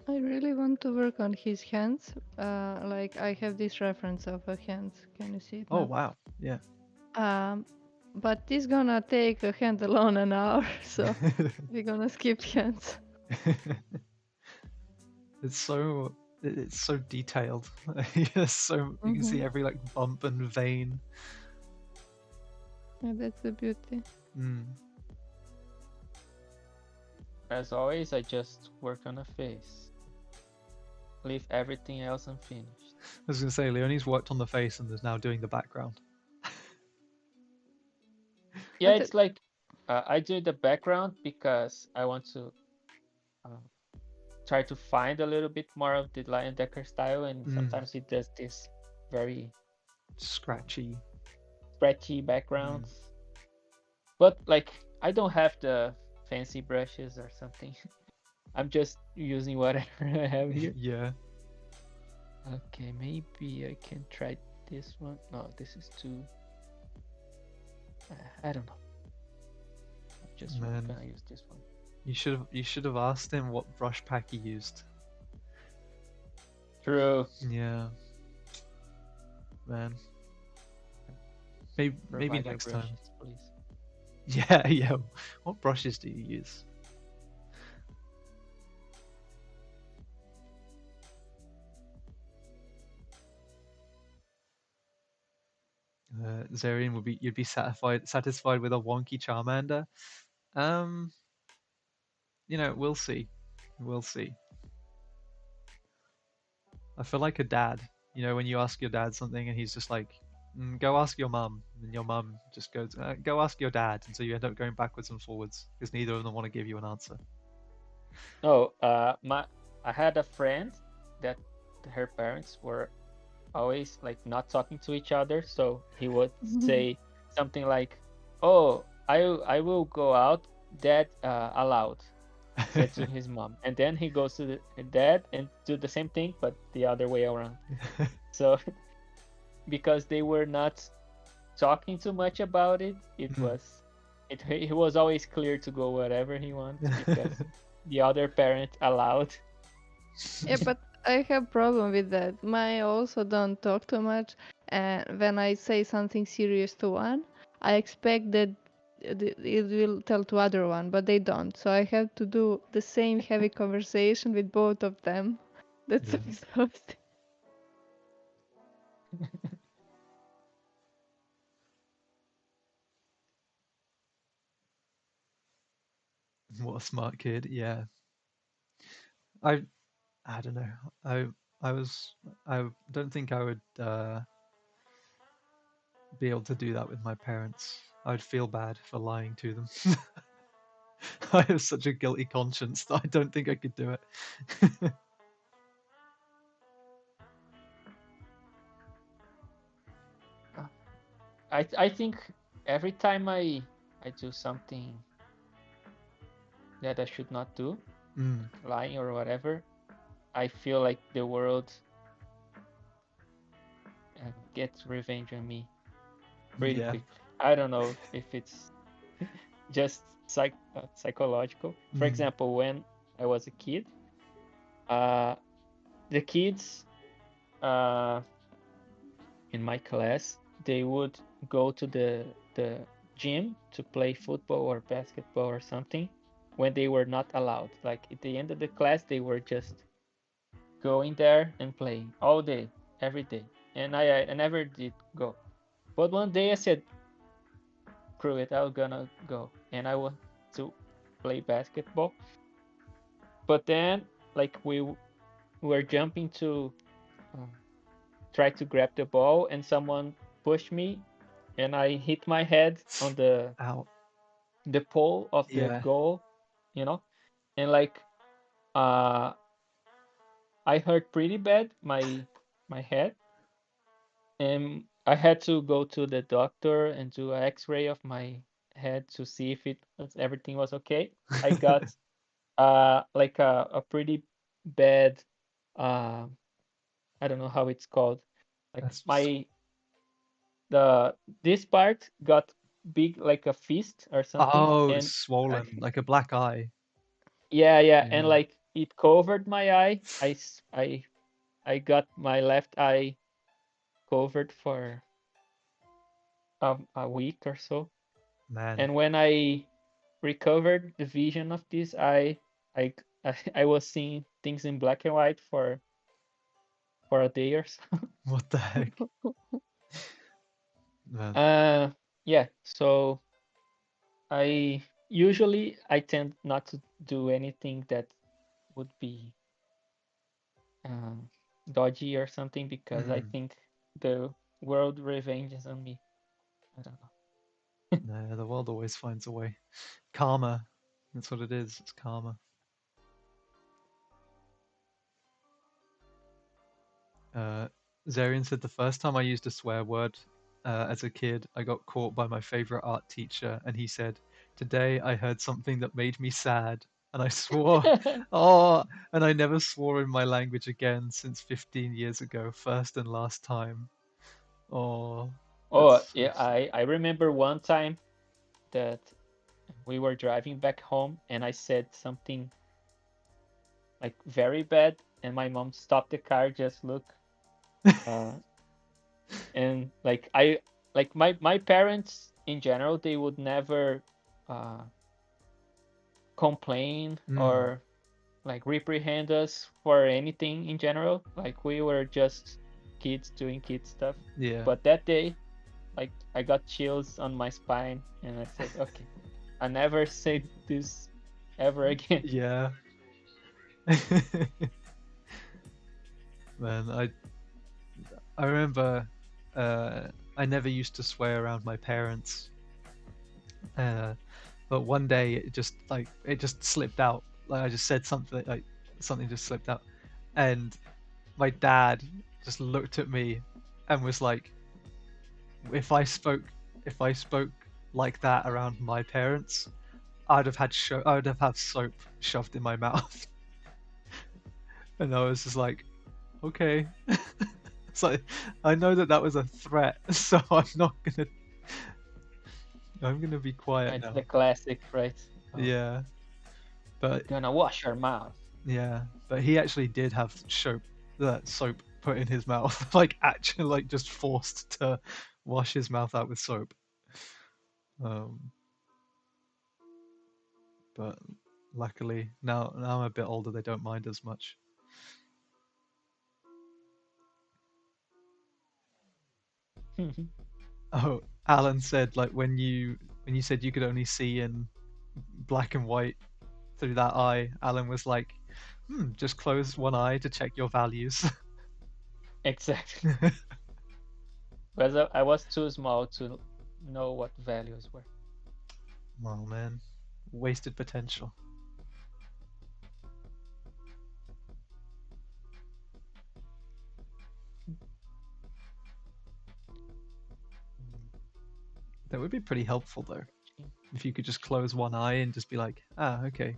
I really want to work on his hands. Like I have this reference of a hand. Can you see it? Oh now? wow, yeah. But this gonna take a hand alone an hour, so we're gonna skip hands. It's so detailed. Yeah, so you can see every like bump and vein. Yeah, that's the beauty. As always, I just work on a face. Leave everything else unfinished. I was gonna say Leoni's worked on the face and is now doing the background. Yeah, But it's like I do the background because I want to try to find a little bit more of the Lion Decker style, and sometimes he does this very Scratchy. backgrounds. But like I don't have the fancy brushes or something. I'm just using whatever I have here. Yeah. Okay, maybe I can try this one. No, this is too. I don't know. I'm just gonna use this one. You should have asked him what brush pack he used. True. Yeah. Man. Maybe Provide next brushes, time. please. Yeah, yeah. What brushes do you use? Zarian you'd be satisfied with a wonky Charmander. We'll see. We'll see. I feel like a dad. When you ask your dad something and he's just like, go ask your mum, and your mum just goes, go ask your dad, and so you end up going backwards and forwards because neither of them want to give you an answer. Oh, I had a friend that her parents were always like not talking to each other, so he would say something like, "Oh, I will go out, Dad allowed," said to his mom, and then he goes to the dad and do the same thing, but the other way around. So because they were not talking too much about it, it was always clear to go wherever he wants because the other parent allowed. Yeah, but I have problem with that. My also don't talk too much, and when I say something serious to one, I expect that it will tell to other one, but they don't. So I have to do the same heavy conversation with both of them. That's so exhausting. What a smart kid. Yeah. I don't know. I don't think I would be able to do that with my parents. I'd feel bad for lying to them. I have such a guilty conscience that I don't think I could do it. I think every time I do something that I should not do, lying or whatever, I feel like the world gets revenge on me pretty quickly. I don't know if it's just psychological. For example, when I was a kid, the kids in my class, they would go to the gym to play football or basketball or something when they were not allowed. Like at the end of the class, they were just going there and playing all day, every day. And I never did go. But one day I said, screw it, I'm gonna go. And I want to play basketball. But then, like, we were jumping to try to grab the ball, and someone pushed me, and I hit my head on the pole of the goal, and like I hurt pretty bad my head, and I had to go to the doctor and do an X-ray of my head to see if everything was okay. I got like a pretty bad I don't know how it's called. Like this part got big like a fist or something. Oh, and it's swollen like a black eye. Yeah, and like it covered my eye. I got my left eye covered for a week or so. Man. And when I recovered the vision of this eye, I I was seeing things in black and white for a day or so. What the heck? Man. Yeah. So I tend not to do anything that would be dodgy or something because I think the world revenges on me. I don't know. No, the world always finds a way. Karma. That's what it is. It's karma. Zarian said the first time I used a swear word as a kid, I got caught by my favorite art teacher, and he said, "Today I heard something that made me sad." And I swore, oh, and I never swore in my language again since 15 years ago, first and last time. Oh, Oh, that's so yeah, sad. I remember one time that we were driving back home and I said something like very bad, and my mom stopped the car, just look, and my parents in general, they would never complain or like reprehend us for anything in general. Like we were just kids doing kid stuff. Yeah. But that day, like I got chills on my spine, and I said, okay, I never say this ever again. Yeah. Man, I remember I never used to swear around my parents. But one day it just slipped out. Like I just said something, like something just slipped out. And my dad just looked at me and was like, if I spoke like that around my parents, I would have had soap shoved in my mouth. And I was just like, okay. It's like, I know that was a threat, so I'm gonna be quiet It's now. the classic, right? Oh, Yeah, but gonna wash your mouth. yeah, but he actually did have soap put in his mouth, like actually, like just forced to wash his mouth out with soap. But luckily now I'm a bit older, they don't mind as much. Oh, Alan said like when you said you could only see in black and white through that eye, Alan was like, just close one eye to check your values. Exactly. Because I was too small to know what values were. Well, man, wasted potential. That would be pretty helpful though, if you could just close one eye and just be like, okay,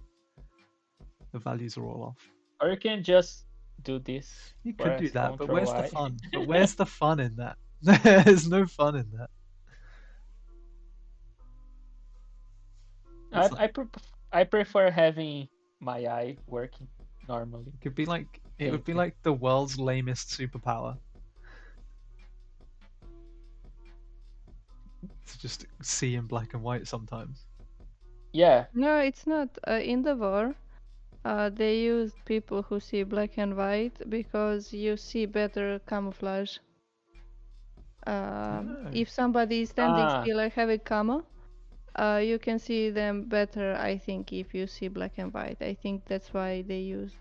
the values are all off. Or you can just do this. You could do that, but Control where's the I. fun? But where's the fun in that? There's no fun in that. I prefer having my eye working normally. It would be like the world's lamest superpower. To just see in black and white sometimes. Yeah. No, it's not. In the war, they used people who see black and white because you see better camouflage. If somebody is standing still and having camo, you can see them better, I think, if you see black and white. I think that's why they used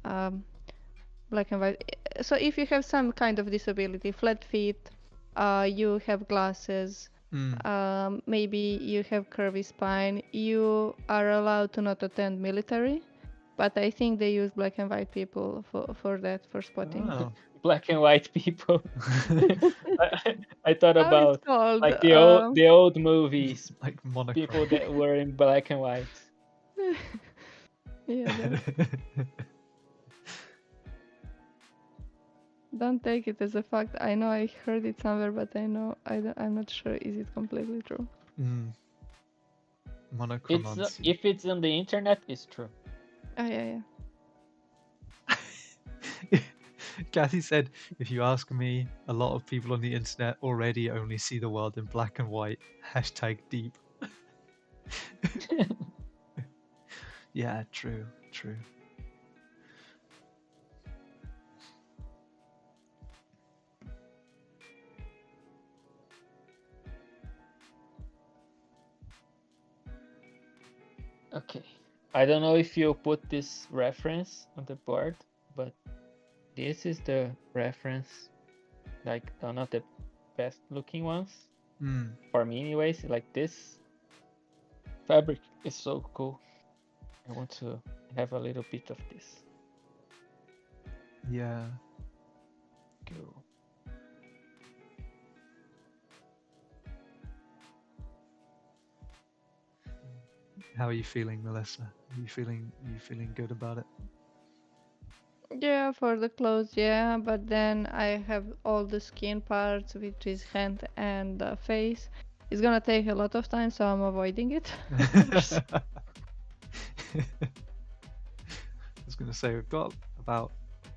black and white. So if you have some kind of disability, flat feet, you have glasses, maybe you have curvy spine, you are allowed to not attend military. But I think they use black and white people for that, for spotting. Oh. Black and white people. I thought How about it's called? like the old movies, like monochrome. people that were in black and white. Yeah. Don't take it as a fact. I know I heard it somewhere, but I'm not sure is it completely true. Monochromancy. If it's on the internet, it's true. Oh yeah. Kathy said, if you ask me, a lot of people on the internet already only see the world in black and white. #deep. Yeah, true, true. Okay. I don't know if you put this reference on the board, but this is the reference, like one of the best looking ones for me, anyways. Like this fabric is so cool. I want to have a little bit of this. Yeah. Cool. How are you feeling, Melissa? Are you feeling good about it? Yeah, for the clothes, yeah, but then I have all the skin parts, which is hand and face. It's gonna take a lot of time, so I'm avoiding it. Of course. I was going to say we've got about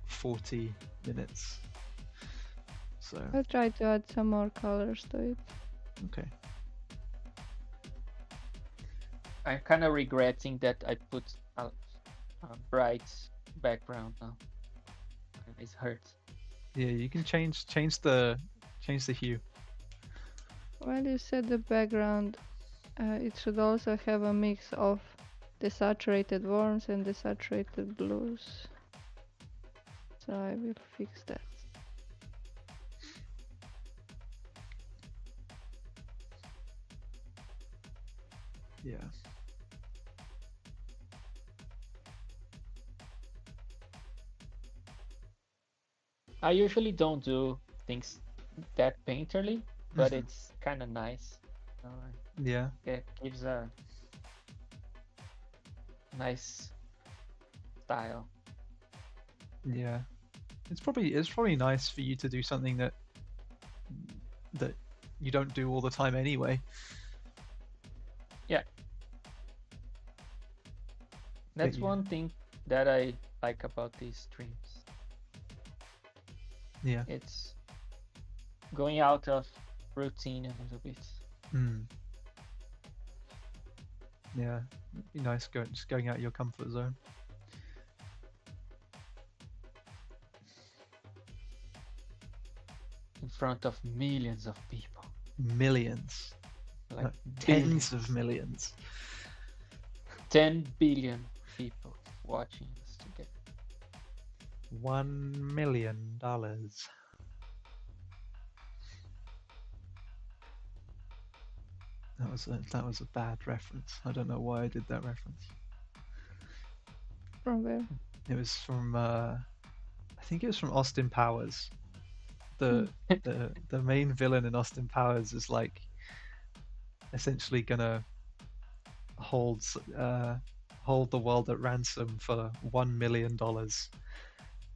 40 minutes. So, I'll try to add some more colors to it. okay. I'm kind of regretting that I put a bright background now. It hurts. Yeah, you can change the hue. Well, you said the background, it should also have a mix of the saturated warms and the saturated blues. So I will fix that. Yeah. I usually don't do things that painterly, but Mhm. it's kind of nice. Yeah. It gives a nice style. Yeah. It's probably nice for you to do something that you don't do all the time anyway. Yeah. That's you- one thing that I like about these streams. Yeah. It's going out of routine a little bit. Yeah. It'd be nice just going out of your comfort zone. In front of millions of people. Millions. Like tens of millions. 10 billion people watching us together. $1 million. That was a bad reference. I don't know why I did that reference. From where? It was from I think it was from Austin Powers. The main villain in Austin Powers is like essentially gonna hold the world at ransom for $1 million,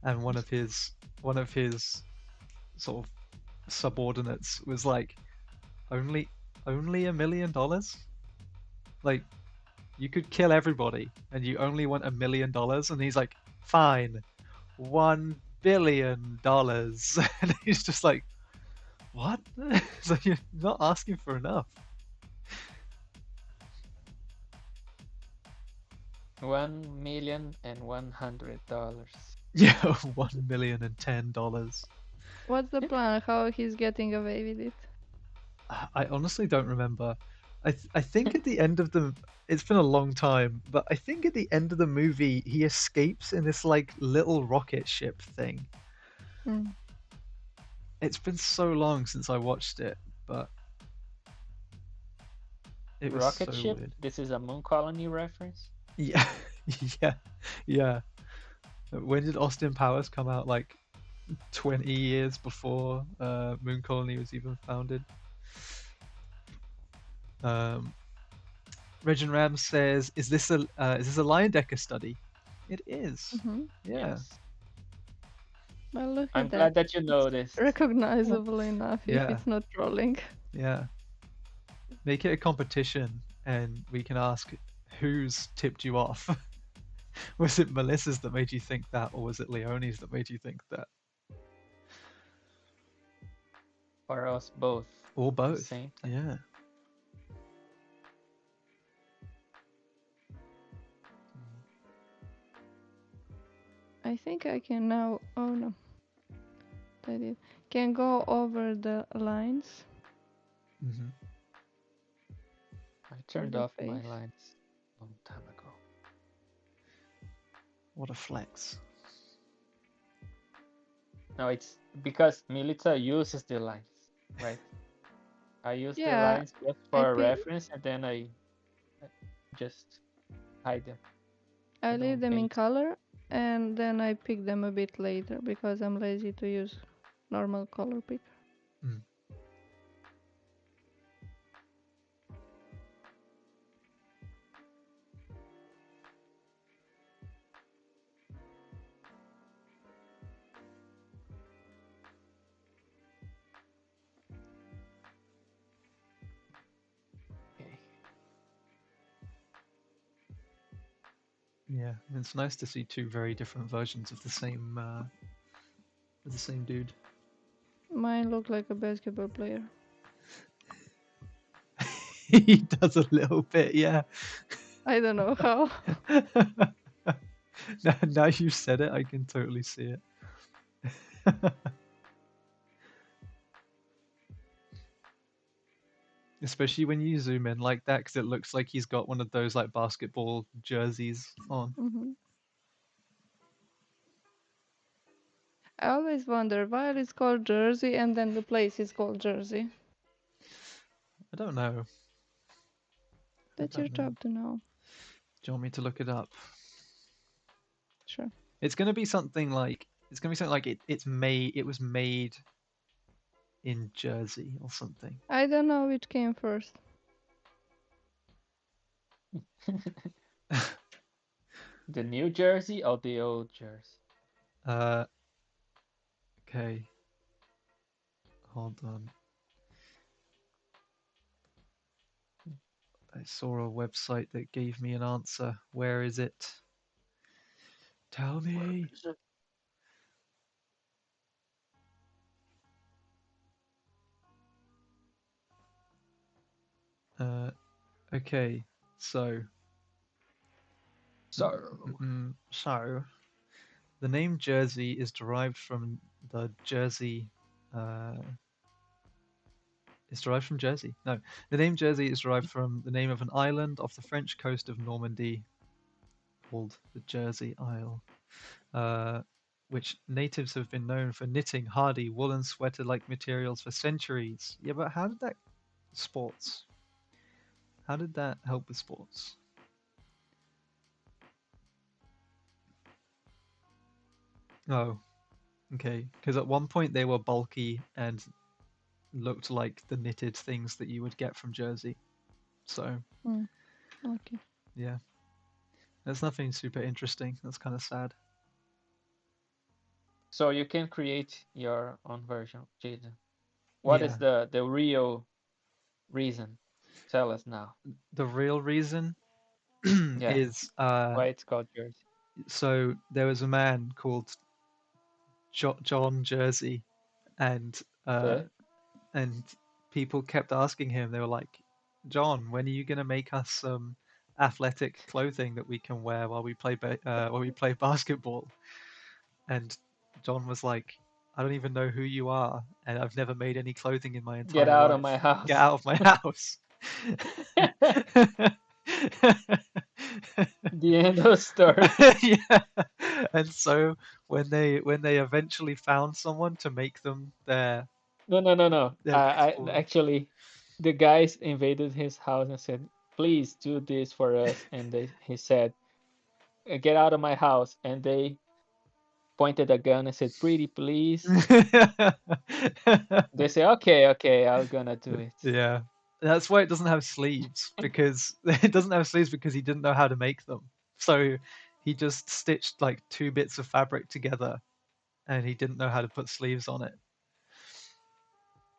and one of his sort of subordinates was like, only $1 million? Like, you could kill everybody and you only want $1 million? And he's like, fine, $1 billion. And he's just like, what? So you're not asking for enough. $1,100,000. Yeah, $1,010,000. What's the plan? How he's getting away with it? I honestly don't remember. I think at the end of the, it's been a long time, but I think at the end of the movie he escapes in this like little rocket ship thing. Mm. It's been so long since I watched it, but it was Rocket so ship? weird. This is a moon colony reference? Yeah, yeah, yeah. When did Austin Powers come out? Like 20 years before Moon Colony was even founded. Regin Ram says, "Is this a Leyendecker study?" It is. Mm-hmm. Yeah. Yes. Well, look I'm at glad that. that you noticed. Recognizable enough if Yeah. it's not trolling. Yeah. Make it a competition, and we can ask who's tipped you off. Was it Melissa's that made you think that, or was it Leoni's that made you think that? Or us both. Or at the both? same time. Yeah. I think I can now. Oh no, I did. Can go over the lines Hmm. I for turned the off my face. lines a long time ago. What a flex. No, it's because Milica uses the lines, right? I use the Yeah, lines just I for a pick. reference, and then I just hide them. I I leave don't them in paint. color, and then I pick them a bit later because I'm lazy to use normal color picker. Mm. Okay. Yeah, it's nice to see two very different versions of the same dude. Mine look like a basketball player. He does a little bit, yeah. I don't know how. Now you've said it, I can totally see it. Especially when you zoom in like that, because it looks like he's got one of those like basketball jerseys on. Hmm. I always wonder why it's called Jersey and then the place is called Jersey. I don't know. I That's your don't know. job to know. Do you want me to look it up? Sure. It's gonna be something like it was made in Jersey or something. I don't know which came first. The New Jersey or the old Jersey? Uh, okay. Hold on. I saw a website that gave me an answer. Where is it? Tell me. Okay. So, So, so the name Jersey is derived from the Jersey. Uh, it's derived from Jersey. No, the name Jersey is derived from the name of an island off the French coast of Normandy called the Jersey Isle, which natives have been known for knitting hardy woolen sweater-like materials for centuries. Yeah, but how did that sports? How did that help with sports? Oh, okay. Because at one point they were bulky and looked like the knitted things that you would get from Jersey. So, Okay. yeah. There's nothing super interesting. That's kind of sad. so you can create your own version, Jaden. What is Yeah. the real reason? Tell us now. The real reason Yeah, is why it's called Jersey. so there was a man called John Jersey, and Okay. and people kept asking him. They were like, "John, when are you gonna make us some athletic clothing that we can wear while we play while we play basketball?" And John was like, "I don't even know who you are, and I've never made any clothing in my Get entire out of my life. Get house. out of my house." The end of the story. Yeah. And so when they eventually found someone to make them No, no, no, no. their I baseball. actually, the guys invaded his house and said, "Please do this for us." And he said, "Get out of my house." And they pointed a gun and said, "Pretty please." They say, "Okay, okay, I'm gonna do it." Yeah. That's why it doesn't have sleeves, because it doesn't have sleeves because he didn't know how to make them. So he just stitched like two bits of fabric together and he didn't know how to put sleeves on it.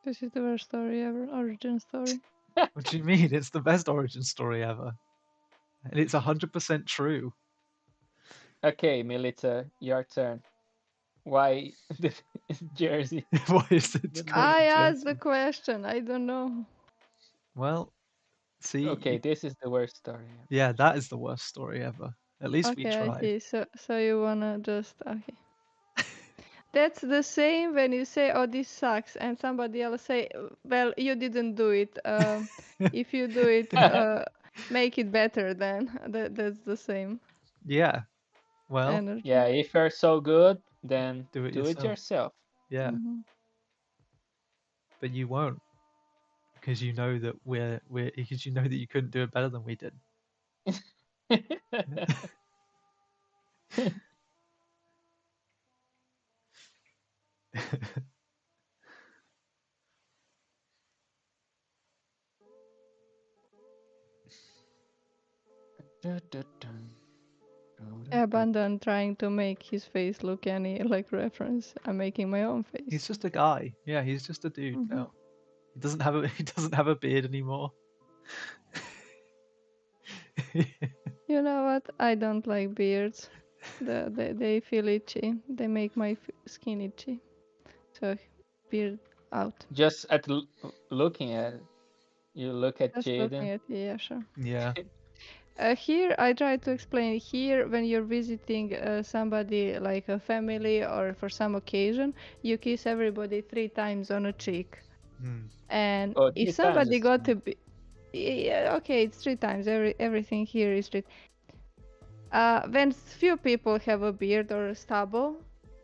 This is the worst story ever. Origin story. What do you mean? It's the best origin story ever. And it's 100% true. Okay, Milica, your turn. Why the Jersey? Why is The it called name. I asked the Jersey? question. I don't know. Well, see, Okay, this is the worst story ever. yeah, that is the worst story ever. At least we Okay, I tried. see. So you wanna just okay. That's the same when you say, "Oh, this sucks," and somebody else say, "Well, you didn't do it. If you do it, make it better." Then that's the same Yeah. Well, energy. Yeah, if you're so good, then do it do it yourself. yourself. Yeah. Mhm. But you won't, because you know that because you know that you couldn't do it better than we did. Abandon trying to make his face look any like reference. I'm making my own face. He's just a guy. Yeah, he's just a dude Mhm. now. He doesn't have a he doesn't have a beard anymore. You know what? I don't like beards. They feel itchy. They make my skin itchy. So beard out. Just at looking at it, you look at Just looking Jaden. at it, yeah, sure. Yeah. Here, I try to explain here when you're visiting somebody like a family or for some occasion, you kiss everybody 3 times on a cheek. Hmm. And Oh, if 3 times somebody is got to be, yeah, okay, it's 3 times. Everything here is 3. When few people have a beard or a stubble,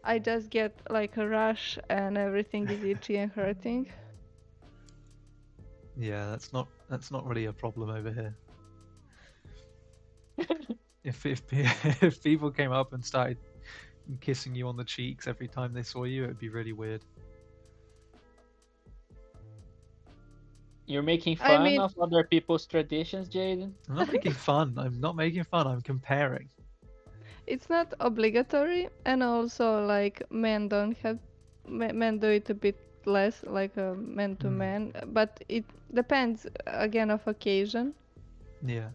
I just get like a rush and everything is itchy and hurting. Yeah, that's not really a problem over here. If if people came up and started kissing you on the cheeks every time they saw you, it would be really weird. You're making I fun mean- of other people's traditions, Jaden? I'm not making fun. I'm not making fun. I'm comparing. It's not obligatory, and also like men don't have men do it a bit less, like man to man. But it depends again of occasion. Yeah.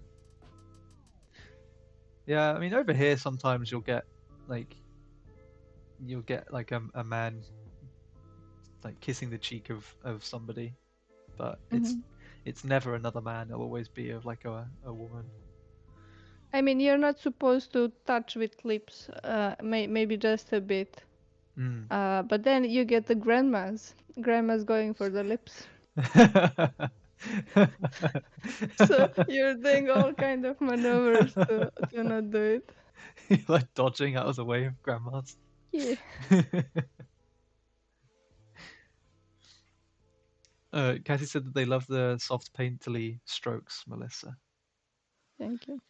Yeah, I mean over here sometimes you'll get like a man like kissing the cheek of somebody, but it's never another man. It'll always be of like a woman. I mean, you're not supposed to touch with lips, maybe just a bit. But then you get the grandmas going for the lips. So you're doing all kind of maneuvers to not do it. You're like dodging out of the way of grandmas. Yeah. Cassie said that they love the soft painterly strokes, Melissa. Thank you.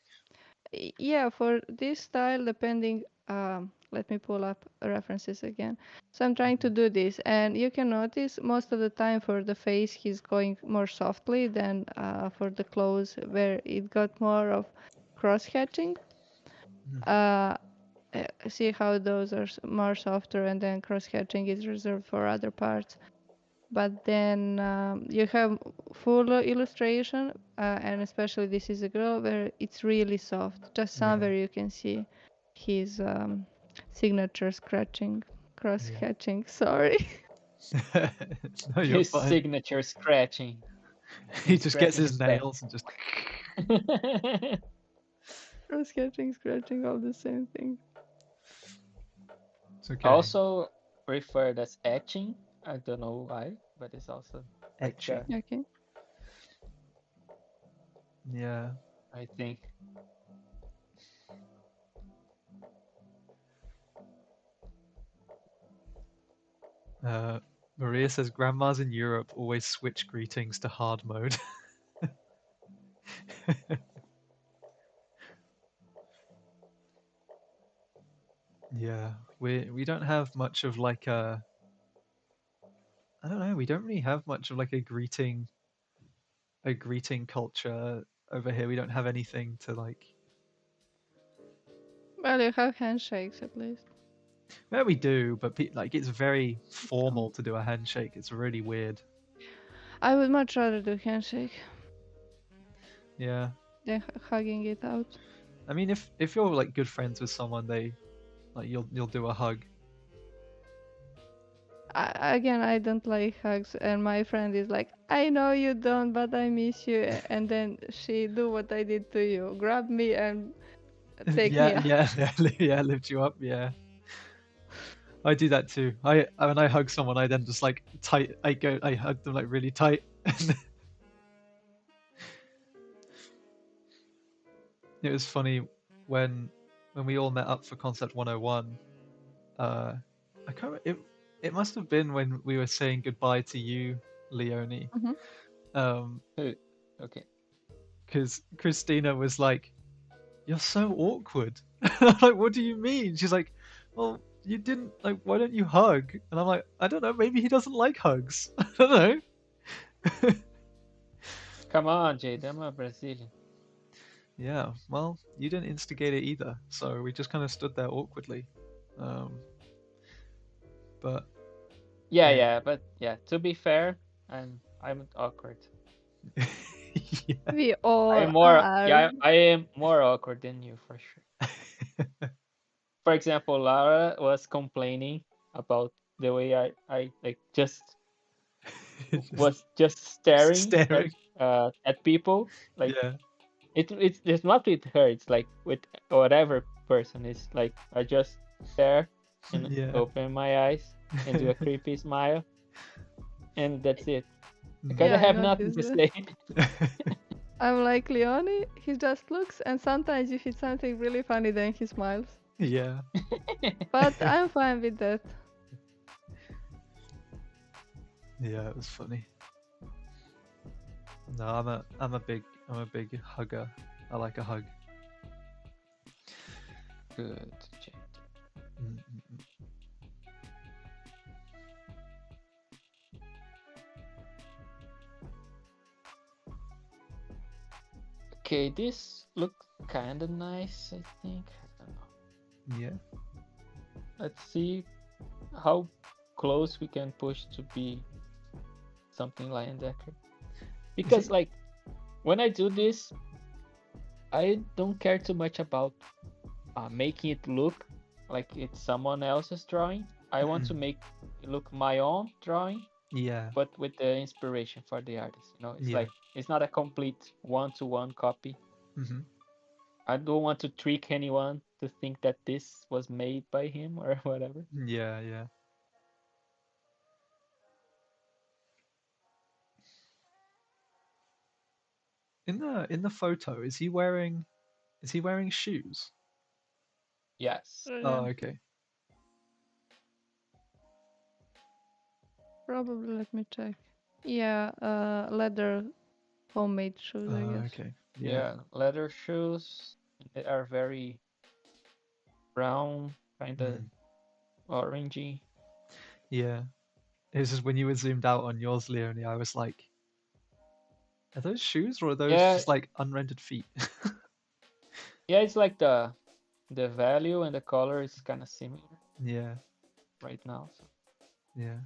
Yeah, for this style, depending, let me pull up references again. So I'm trying to do this, and you can notice most of the time for the face, he's going more softly than for the clothes, where it got more of cross-hatching. See how those are more softer, and then cross-hatching is reserved for other parts. But then you have full illustration, and especially this is a girl where it's really soft. Just somewhere you can see his signature scratching, cross-hatching. Sorry. No, you're His fine. signature scratching. He just gets scratching his his back. nails and just. Cross-hatching, scratching, all the same thing. It's okay. Also referred as etching. I don't know why, but it's also like Etching. Okay. Yeah. I think. Maria says grandmas in Europe always switch greetings to hard mode. Yeah, we don't have much of like a. I don't know. We don't really have much of like a greeting culture over here. We don't have anything to like. Well, you have handshakes at least. Well, we do, but like it's very formal to do a handshake. It's really weird. I would much rather do handshake Yeah. than hugging it out. I mean, if you're like good friends with someone, you'll do a hug. Again, I don't like hugs, and my friend is like, I know you don't, but I miss you. And then she do what I did to you, grab me and Take me yeah, out. yeah, lift you up. Yeah, I do that too. When I hug someone, I then just like tight. I hug them like really tight. It was funny when we all met up for Concept 101. I can't. It must have been when we were saying goodbye to you, Leoni. Mhm. Okay. Because Christina was like, "You're so awkward." I'm like, "What do you mean?" She's like, "Well, you didn't like. Why don't you hug?" And I'm like, "I don't know. Maybe he doesn't like hugs. I don't know." Come on, Jade. I'm a Brazilian. Yeah. Well, you didn't instigate it either, so we just kind of stood there awkwardly. But Yeah. But yeah, to be fair, I'm awkward. yeah. We I all am more. are. Yeah, I am more awkward than you for sure. For example, Lara was complaining about the way I like just was just staring Staring. at people. Like Yeah. it's not with her. It's like with whatever person. It's like I just stare and Yeah. open my eyes and do a creepy smile, and that's it. I Mm. kind Yeah, of I have nothing to noticed say. I'm like Leoni, he just looks, and sometimes if it's something really funny, then he smiles. Yeah. But I'm fine with that. Yeah, it was funny. No, I'm a big hugger. I like a hug. Good. Jade. Mm, mm, mm. Okay, this looks kind of nice. I think. I don't know. Yeah. Let's see how close we can push to be something Lion Decker. Because like when I do this, I don't care too much about making it look like it's someone else's drawing. I want to make it look my own drawing, Yeah. but with the inspiration for the artist. It's Yeah. like it's not a complete one-to-one copy. Mm-hmm. I don't want to trick anyone to think that this was made by him or whatever. Yeah, yeah. In the photo, is he wearing shoes? Yes. Oh, okay. Probably, let me check. Yeah, leather homemade shoes, I Oh, guess. okay. Yeah, leather shoes. They are very brown, kind of orangey. Yeah. It was just when you were zoomed out on yours, Leonie, I was like, are those shoes or are those Yeah, just like unrendered feet? yeah. It's like the value and the color is kind of similar Yeah. right now. So. Yeah.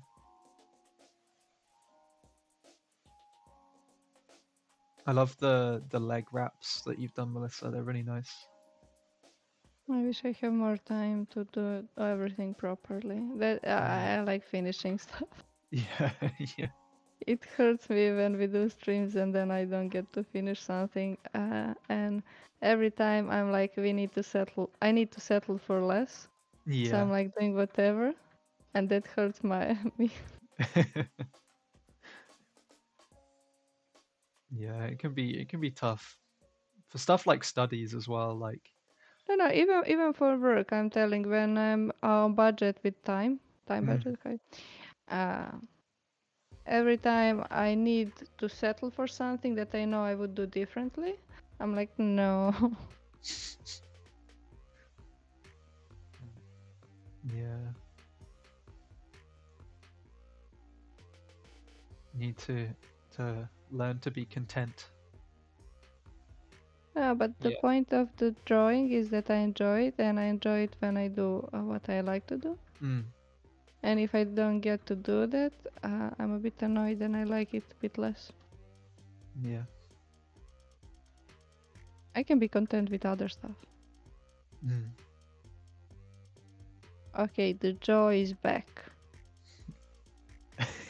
I love the leg wraps that you've done, Melissa. They're really nice. I wish I have more time to do everything properly. That I like finishing stuff. Yeah, yeah. It hurts me when we do streams and then I don't get to finish something. And every time I'm like, we need to settle. I need to settle for less. So Yeah. I'm like doing whatever, and that hurts me. Yeah, it can be tough for stuff like studies as well. Like, No, even for work, I'm telling when I'm on budget with time budget, okay. Every time I need to settle for something that I know I would do differently, I'm like, no. yeah, need to learn to be content. Yeah, but the Yeah. point of the drawing is that I enjoy it, and I enjoy it when I do what I like to do. And if I don't get to do that, I'm a bit annoyed and I like it a bit less. Yeah. I can be content with other stuff. Okay, the joy is back.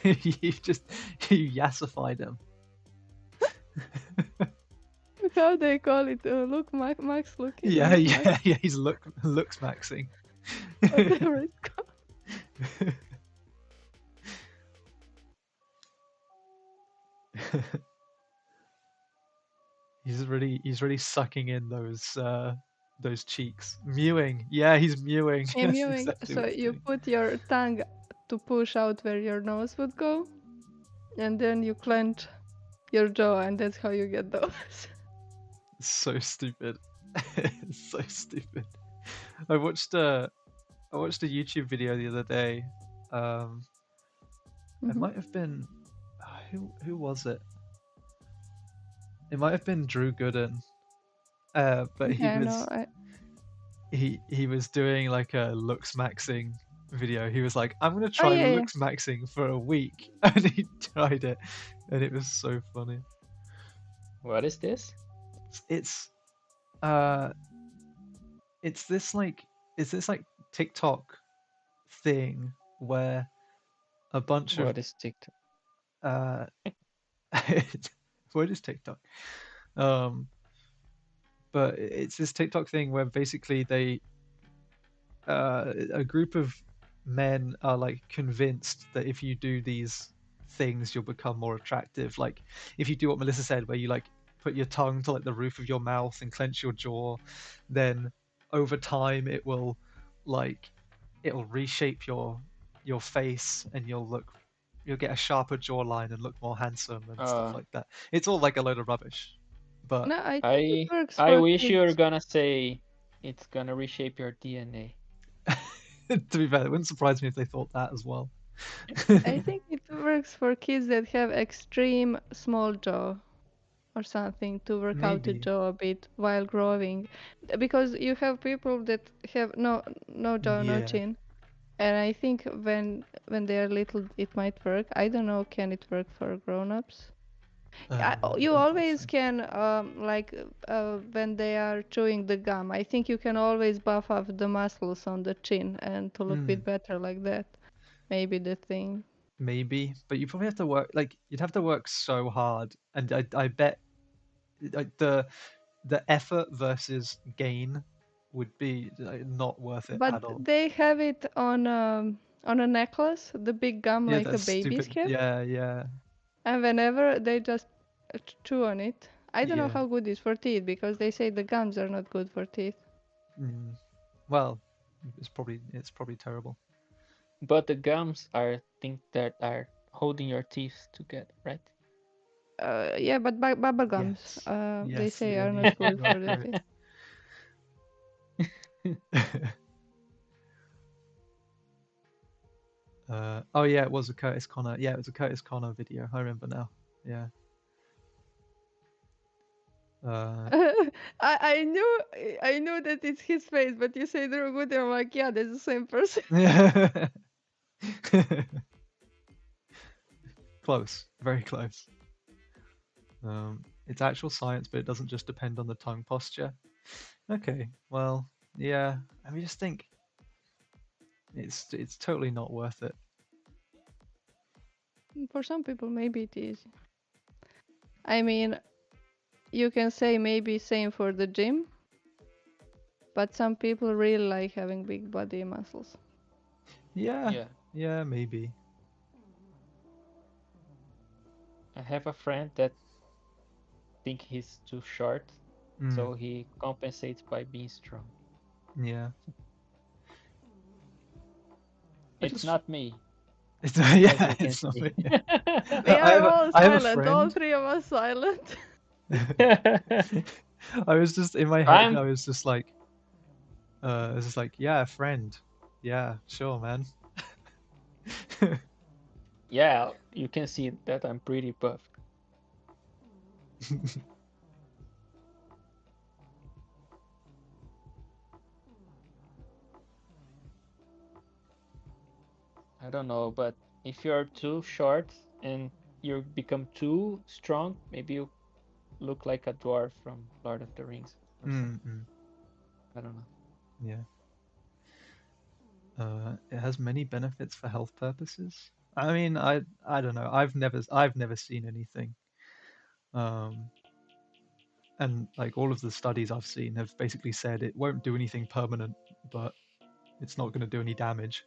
You yassified him. how they call it? Max looking. Yeah, Look yeah, Max, yeah. He's looks maxing. whatever it's called. He's really sucking in those cheeks. Mewing. Yeah, he's mewing. I'm That's mewing. exactly So what he's you doing. put your tongue to push out where your nose would go, and then you clench your jaw, and that's how you get those. It's so stupid. It's so stupid. I watched a YouTube video the other day. It Mhm. might have been who was it? It might have been Drew Gooden. But Yeah, no, he was doing like a looks maxing video. He was like, I'm gonna oh try yeah, yeah. looks maxing for a week, and he tried it, and it was so funny. What is this? It's it's this like TikTok thing where a bunch of What is TikTok? uh what is TikTok? But it's this TikTok thing where basically a group of men are like convinced that if you do these things, you'll become more attractive. Like if you do what Melissa said, where you like put your tongue to like the roof of your mouth and clench your jaw, then over time it'll reshape your face and you'll get a sharper jawline and look more handsome and stuff like that. It's all like a load of rubbish. But No, I think it works I for wish you were kids. gonna say it's gonna reshape your DNA. to be fair, it wouldn't surprise me if they thought that as well. I think it works for kids that have extreme small jaw or something to work out the Maybe. jaw a bit while growing, because you have people that have no jaw, no Yeah. chin, and I think when they are little it might work. I don't know, can it work for grown-ups? I You don't think always so. can, like when they are chewing the gum. I think you can always buff up the muscles on the chin and to look a bit better like that. Maybe the thing. Maybe, but you probably have to work like you'd have to work so hard, and I bet like the effort versus gain would be like, not worth it But at all. they have it on a necklace, the big gum Yeah, like the that's babies stupid. have, Yeah, yeah, and whenever they just chew on it. I don't know yeah. how good it's for teeth because they say the gums are not good for teeth. Mm. Well, it's probably terrible. But the gums are things that are holding your teeth together, right? Yeah, but bubble gums, Yes, they yes, say are Leoni, not good you for are the teeth. correct. Oh yeah, it was a Curtis Connor. Yeah, it was a Curtis Connor video. I remember now. Yeah. I knew that it's his face, but you say they're good, and I'm like, yeah, that's the same person. Close, very close. It's actual science, but it doesn't just depend on the tongue posture. Okay, well, yeah. I mean, just think it's totally not worth it. For some people, maybe it is. I mean, you can say maybe same for the gym, but some people really like having big body muscles. Yeah, Yeah. yeah, maybe. I have a friend that think he's too short, so he compensates by being strong. Yeah. It's not me, It's as yeah, you can it's not see. me. We are all I have a silent, all friend. three of us silent. I was just in my head. I was just like, yeah, friend. Yeah, sure, man. Yeah, you can see that I'm pretty buff. I don't know, but if you're too short and you become too strong, maybe you look like a dwarf from Lord of the Rings or something. I don't know. Yeah. It has many benefits for health purposes. I mean, I don't know. I've never seen anything And like all of the studies I've seen have basically said it won't do anything permanent, but it's not going to do any damage.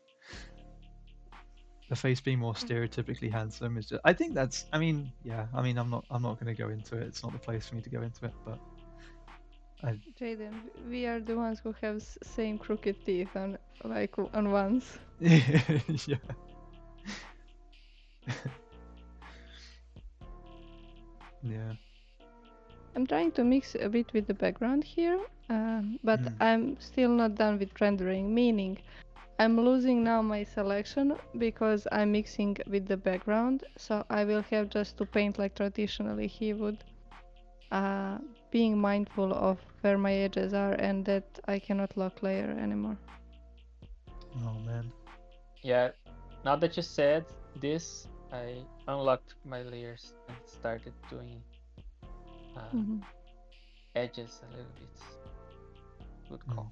The face being more stereotypically handsome is just, I think that's, I mean, yeah, I mean, I'm not going to go into it. It's not the place for me to go into it, but Jaden, we are the ones who have same crooked teeth on once. yeah. Yeah. I'm trying to mix a bit with the background here, but I'm still not done with rendering, meaning I'm losing now my selection because I'm mixing with the background, so I will have just to paint like traditionally he would, being mindful of where my edges are and that I cannot lock layer anymore. Oh man. Yeah, now that you said this, I unlocked my layers and started doing edges a little bit. Good call.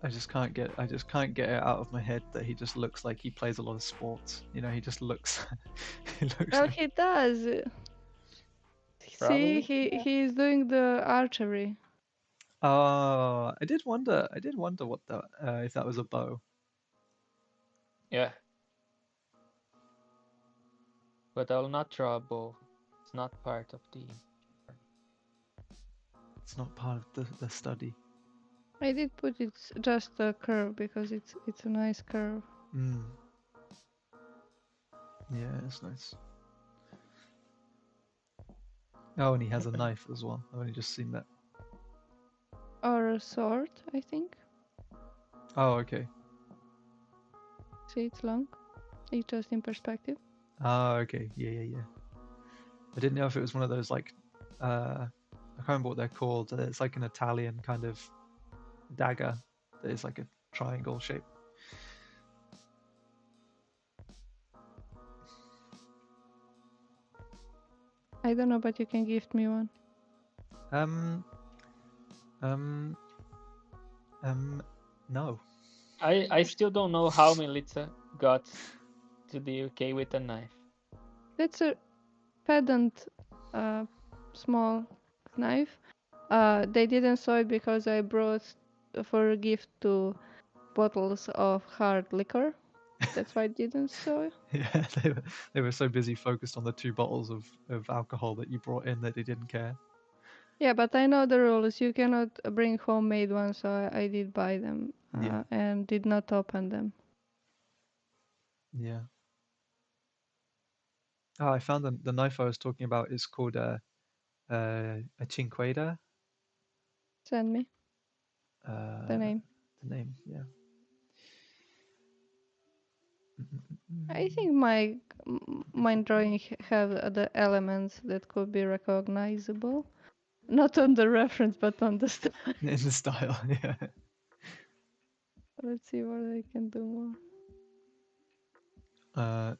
I just can't get it out of my head that he just looks like he plays a lot of sports. You know, he just looks Well, like... he does. Probably, See, he is doing the archery. Oh, I did wonder what that if that was a bow. yeah. But I'll not draw a bow. It's not part of the. It's not part of the study. I did put it just a curve because it's a nice curve. Yeah, it's nice. Oh, and he has a knife as well. I've only just seen that. Or a sword, I think. Oh, okay. See, it's long. It's just in perspective. Oh, okay. Yeah. I didn't know if it was one of those like I can't remember what they're called. It's like an Italian kind of dagger that is like a triangle shape. I don't know, but you can gift me one. No. I still don't know how Milica got to the UK with a knife. That's a pedant, small knife. They didn't saw it because I brought for a gift 2 bottles of hard liquor. That's why I didn't saw it. Yeah, they were so busy focused on the 2 bottles of alcohol that you brought in that they didn't care. Yeah, but I know the rules. You cannot bring homemade ones, so I did buy them and did not open them. Yeah. Oh, I found the knife I was talking about is called a cinqueda. Send me the name. The name, yeah. I think my drawing have the elements that could be recognizable. Not on the reference, but on the style. In the style, yeah. Let's see what I can do more.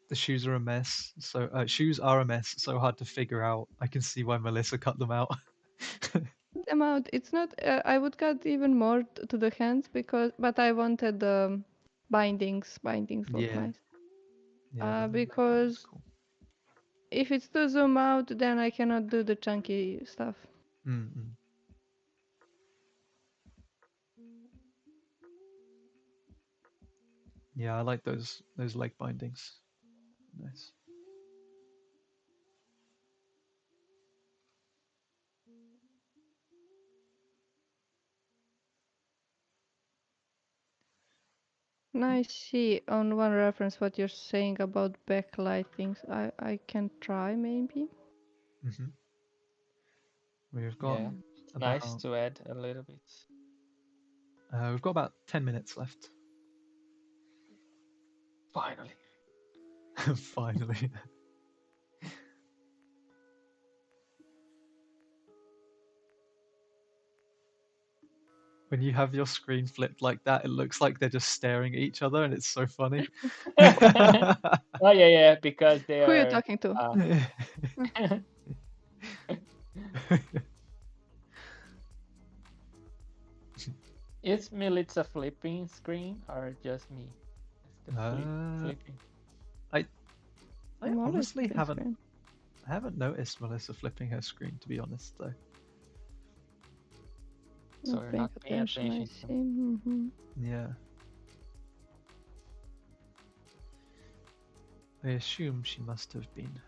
The shoes are a mess. So shoes are a mess. So hard to figure out. I can see why Melissa cut them out. Them out. It's not. I would cut even more to the hands but I wanted the bindings. Bindings look nice. Yeah, because cool. if it's to zoom out, then I cannot do the chunky stuff. Yeah, I like those leg bindings. Nice. Nice. See on one reference what you're saying about backlight things. I can try maybe. We've got nice to add a little bit. We've got about 10 minutes left. Finally. Finally. When you have your screen flipped like that, it looks like they're just staring at each other, and it's so funny. Oh yeah, because they Who are you talking to? Is Milica flipping screen or just me? It's the flipping. I I'm always honestly flipping haven't screen. I haven't noticed Melissa flipping her screen, to be honest, though. So Not you're paying not paying attention, I attention. see. Mm-hmm. Yeah. I assume she must have been.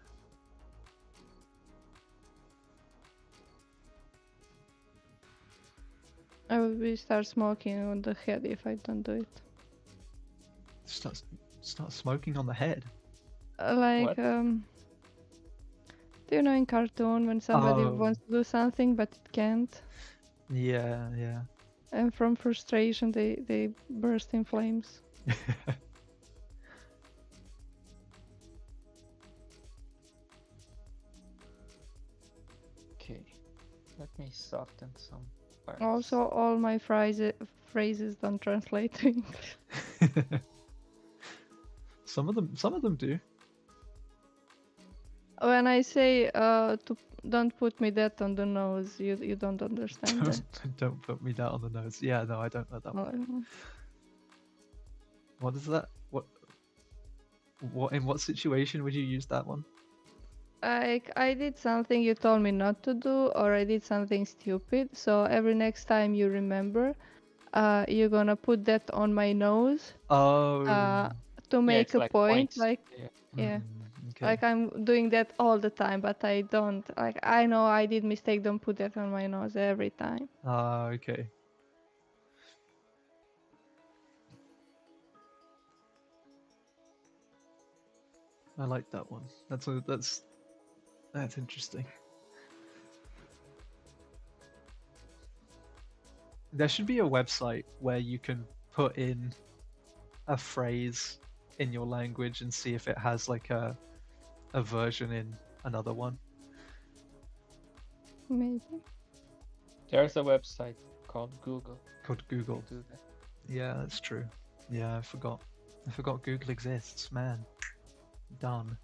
I will be start smoking on the head if I don't do it. Start smoking on the head. Like, What? do you know in cartoon when somebody Oh. wants to do something but it can't? Yeah, yeah. And from frustration they burst in flames. Okay. Let me soften some parts. Also, all my phrases don't translate to English. Some of them do. When I say don't put me that on the nose, you don't understand that. Don't put me that on the nose. Yeah, no, I don't know that one. What is that? What in what situation would you use that one? Like, I did something you told me not to do, or I did something stupid. So every next time you remember, you're gonna put that on my nose Oh. to make it's a like point. points. Like, Yeah. yeah. Okay. Like, I'm doing that all the time, but I don't. Like, I know I did mistake. Don't put that on my nose every time. Okay. I like that one. That's interesting. There should be a website where you can put in a phrase in your language and see if it has like a version in another one. Maybe. There's a website called Google. Called Google. Do that. Yeah, that's true. Yeah, I forgot Google exists, man. Done.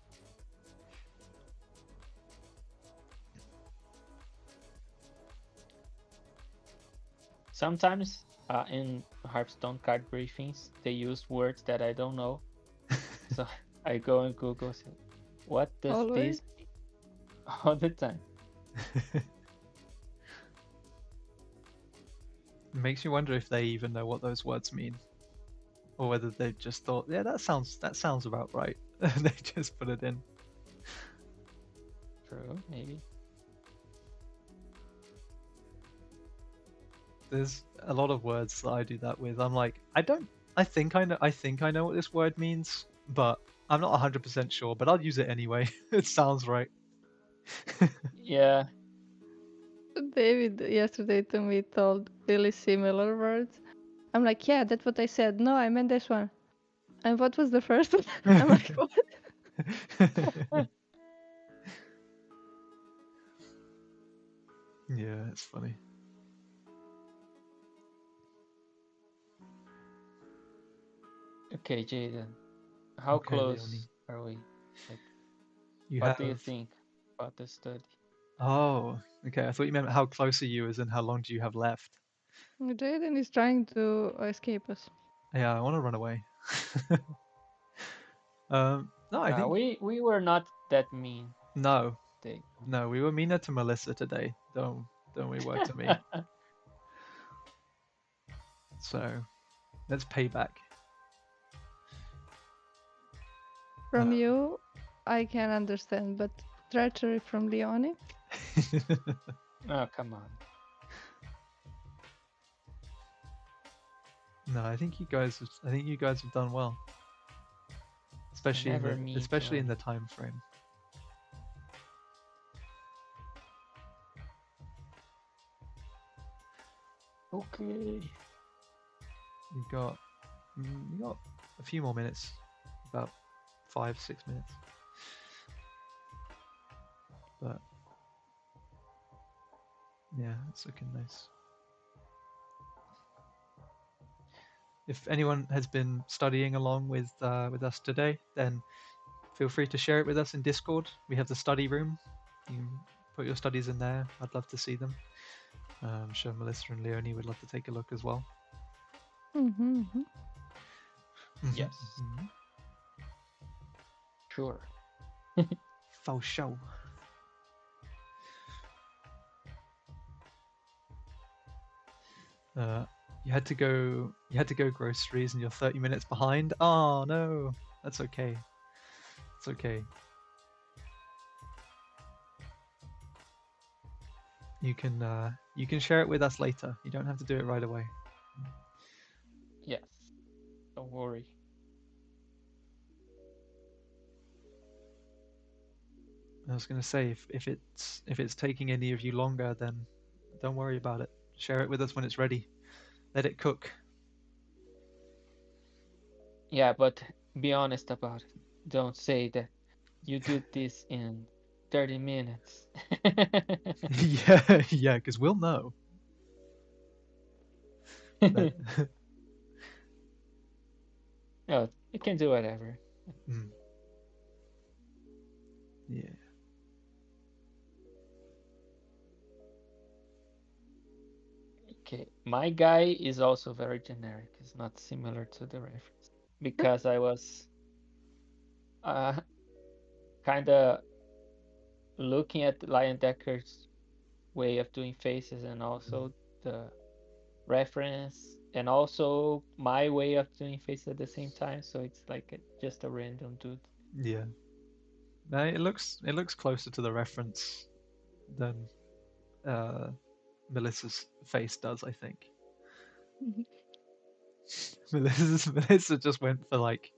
Sometimes in Hearthstone card briefings, they use words that I don't know. So I go and Google, say, what does Always? this mean? All the time. It makes you wonder if they even know what those words mean, or whether they just thought, yeah, that sounds about right, and they just put it in. True, maybe. There's a lot of words that I do that with. I'm like, I think I know what this word means, but I'm not 100% sure, but I'll use it anyway. It sounds right. Yeah. David yesterday to me told really similar words. I'm like, yeah, that's what I said. No, I meant this one. And what was the first one? I'm like, what? Yeah, it's funny. Okay, Jaden. How Okay, close Leoni. are we? Like, You what have... do you think about the study? Oh, okay. I thought you meant how close are you, as in how long do you have left? Jaden is trying to escape us. Yeah, I want to run away. No, I think we were not that mean. no, They... no, we were meaner to Melissa today. Don't we were to me. So, let's pay back. From you, I can understand, but treachery from Leoni? Oh, come on. No, I think you guys have done well. Especially in the time frame. Okay. You got a few more minutes, about 5-6 minutes. But yeah, it's looking nice. If anyone has been studying along with us today, then feel free to share it with us in Discord. We have the study room. You can put your studies in there. I'd love to see them. I'm sure Melissa and Leoni would love to take a look as well. Mm-hmm. Yes. Mhm. Sure. For sure. You had to go groceries and you're 30 minutes behind. Oh no. That's okay. It's okay. You can share it with us later. You don't have to do it right away. Yes. Don't worry. I was gonna say if it's taking any of you longer, then don't worry about it. Share it with us when it's ready. Let it cook. Yeah, but be honest about it. Don't say that you did this in 30 minutes. Yeah, because we'll know. But, No, you can do whatever. mm, yeah. Okay, my guy is also very generic. It's not similar to the reference because I was uh, kind of looking at Lion Decker's way of doing faces and also the reference and also my way of doing faces at the same time. So it's like just a random dude. Yeah. No, it looks closer to the reference than uh, Melissa's face does, I think. Melissa just went for like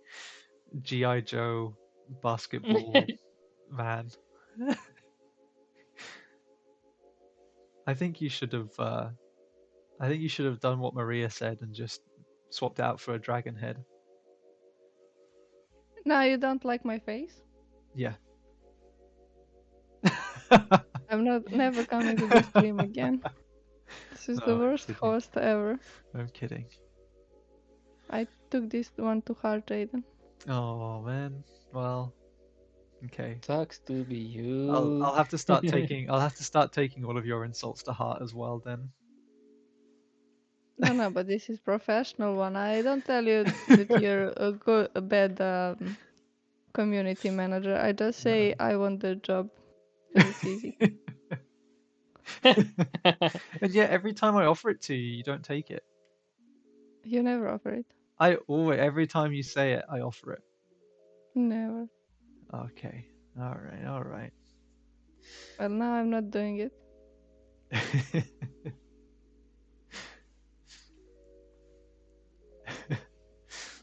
G.I. Joe basketball man. I think you should have done what Maria said and just swapped out for a dragon head. Now you don't like my face? Yeah. I'm not never coming to this stream again. This is the No, I'm worst kidding. host ever. I'm kidding. I took this one to heart, Jaden. Oh man. Well, okay. Sucks to be you. I'll have to start taking all of your insults to heart as well then. No, but this is professional one. I don't tell you that you're a bad community manager. I just say I want the job because it's easy. And yet every time I offer it to you, you don't take it. You never offer it. Every time you say it, I offer it. Never. Okay. All right. Well, now I'm not doing it.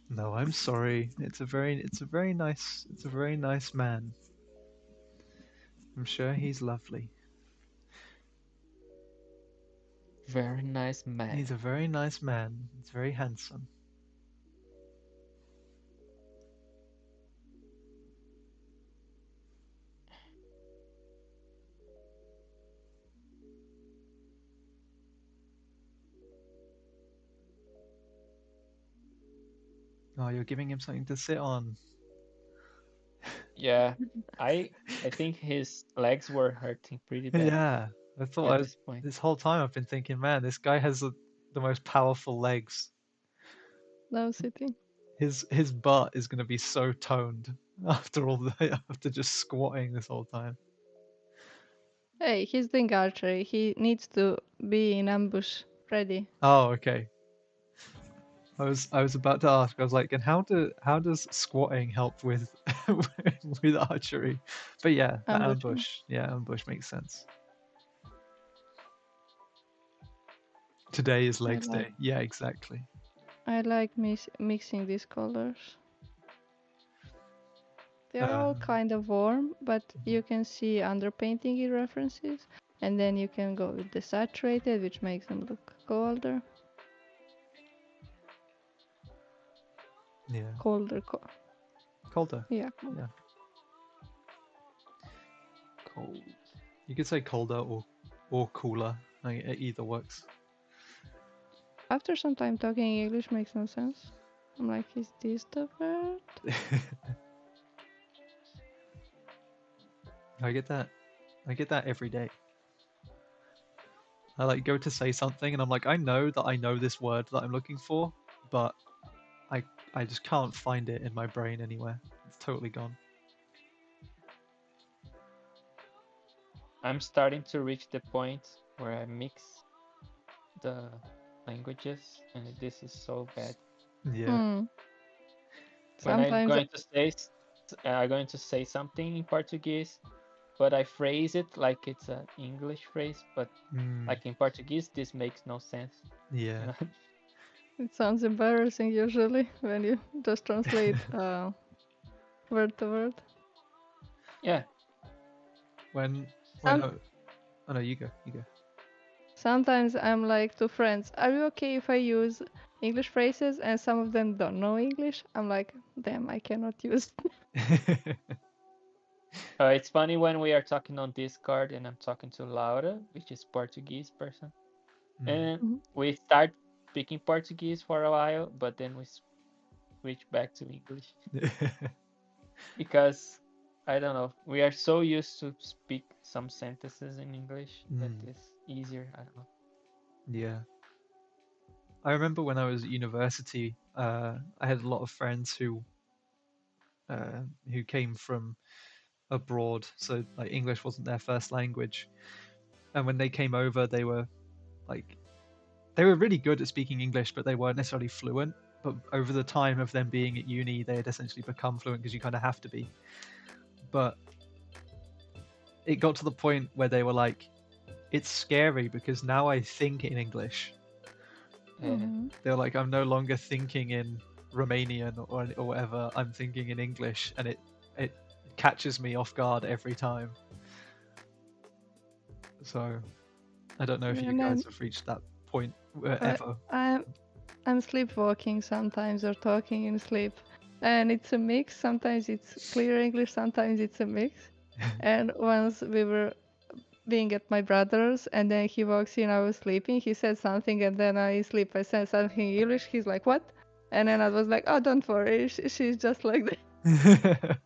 No, I'm sorry. It's a very nice man. I'm sure he's lovely. Very nice man. He's a very nice man. He's very handsome. Oh, you're giving him something to sit on. Yeah, I think his legs were hurting pretty bad Yeah, I thought at this point. this whole time I've been thinking, man, this guy has the most powerful legs. Now sitting. His butt is going to be so toned after just squatting this whole time. Hey, he's doing archery. He needs to be in ambush ready. Oh, okay. I was about to ask. I was like, and how does squatting help with with archery? But yeah, the Ambushing. ambush. Yeah, ambush makes sense. Today is legs day. Yeah, exactly. I like mixing these colors. They are all kind of warm, but you can see underpainting in references, and then you can go with the saturated, which makes them look colder. Yeah. Colder. Colder. Yeah. Yeah. Cold. You could say colder or cooler. Like, either works. After some time talking English makes no sense. I'm like, is this the word? I get that. I get that every day. I like go to say something and I'm like, I know that I know this word that I'm looking for, but I just can't find it in my brain anywhere. It's totally gone. I'm starting to reach the point where I mix the languages, and this is so bad. Yeah. Hmm. When I'm Sometimes going to say something in Portuguese, but I phrase it like it's an English phrase, but like in Portuguese, this makes no sense. Yeah. You know? it sounds embarrassing usually when you just translate word to word. Yeah. When Some- oh no, you go. Sometimes I'm like to friends, are you okay if I use English phrases? And some of them don't know English. I'm like, damn, I cannot use. It's funny when we are talking on Discord and I'm talking to Laura, which is Portuguese person, and Mhm. we start speaking Portuguese for a while, but then we switch back to English because I don't know, we are so used to speak some sentences in English that it's easier. I don't know. Yeah. I remember when I was at university, I had a lot of friends who came from abroad, so like English wasn't their first language. And when they came over, they were really good at speaking English, but they weren't necessarily fluent. But over the time of them being at uni, they had essentially become fluent because you kind of have to be. But it got to the point where they were like, it's scary because now I think in English. Mhm. They're like, I'm no longer thinking in Romanian or whatever. I'm thinking in English, and it catches me off guard every time. So I don't know if you And then guys have reached that point ever. I'm sleepwalking sometimes or talking in sleep, and it's a mix. Sometimes it's clear English, sometimes it's a mix. And once we were being at my brother's, and then he walks in, I was sleeping, he said something, and then I sleep, I said something in English, he's like, what? And then I was like, oh, don't worry, she's just like that.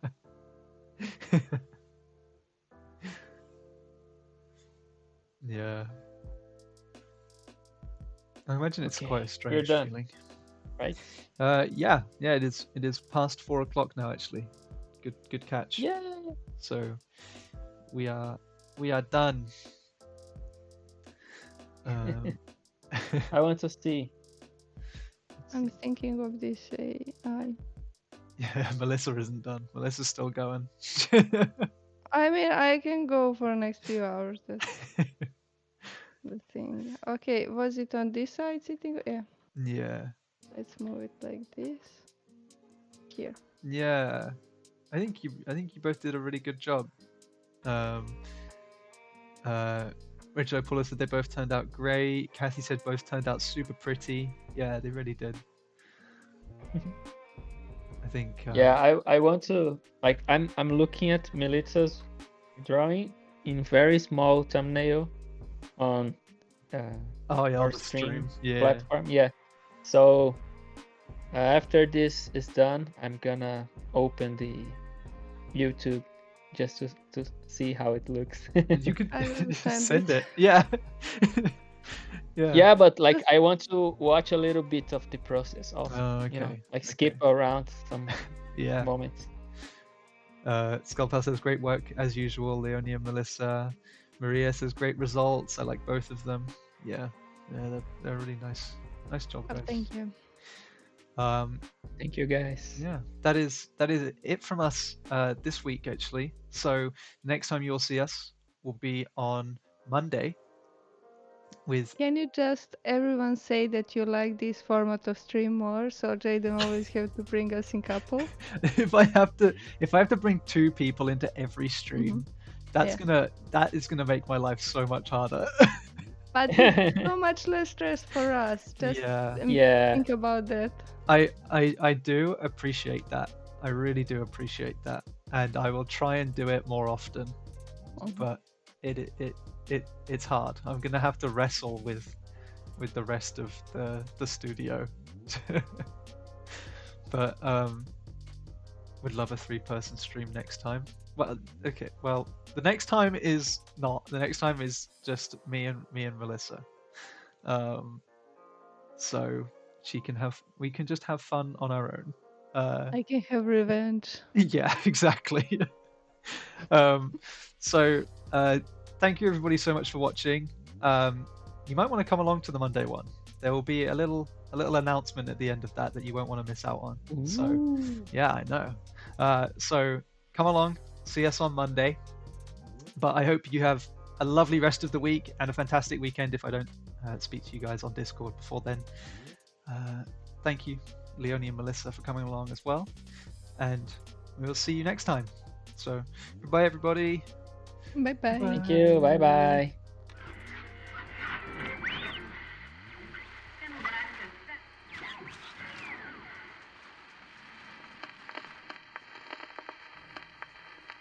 Yeah. I imagine it's Okay, quite a you're strange done, feeling. right? Yeah, it is past 4 o'clock now actually. Good catch. Yeah. So we are done. I want to see. I'm thinking of this AI. Yeah, Melissa isn't done. Melissa's still going. I mean, I can go for the next few hours, that's the thing. Okay, was it on this side sitting? Yeah, Yeah. let's move it like this. Here. Yeah. I think you both did a really good job. Rachel Paula said they both turned out great. Kathy said both turned out super pretty. Yeah, they really did. I think. Yeah, I want to, like, I'm looking at Milica's drawing in very small thumbnail on Oh yeah, our on the stream. Yeah. platform. Yeah. So after this is done, I'm gonna open the YouTube just to see how it looks. You could I will send it. Yeah. Yeah. Yeah, but like I want to watch a little bit of the process also. Oh, You know, okay. like skip around some Yeah. moments. Skullpal says great work as usual. Leoni and Melissa. Maria says great results. I like both of them. Yeah, they're really nice. Nice job, Oh, guys. thank you. Thank you, guys. Yeah, that is it from us this week actually. So next time you'll see us will be on Monday with Can you just everyone say that you like this format of stream more, so they don't always have to bring us in couple? if I have to bring 2 people into every stream, that is gonna make my life so much harder. But it's so much less stress for us. Just Yeah. think about that. I do appreciate that. I really do appreciate that, and I will try and do it more often. But it's hard. I'm gonna have to wrestle with the rest of the studio. But would love a 3-person stream next time. Well, okay. Well, the next time is not. The next time is just me and Melissa. So we can just have fun on our own. I can have revenge. Yeah, exactly. So thank you everybody so much for watching. You might want to come along to the Monday one. There will be a little announcement at the end of that you won't want to miss out on. Ooh. So yeah, I know. So come along, see us on Monday. But I hope you have a lovely rest of the week and a fantastic weekend if I don't speak to you guys on Discord before then. Thank you, Leoni and Melissa, for coming along as well. And we'll see you next time. So goodbye, everybody. Bye bye. Thank you. Bye bye.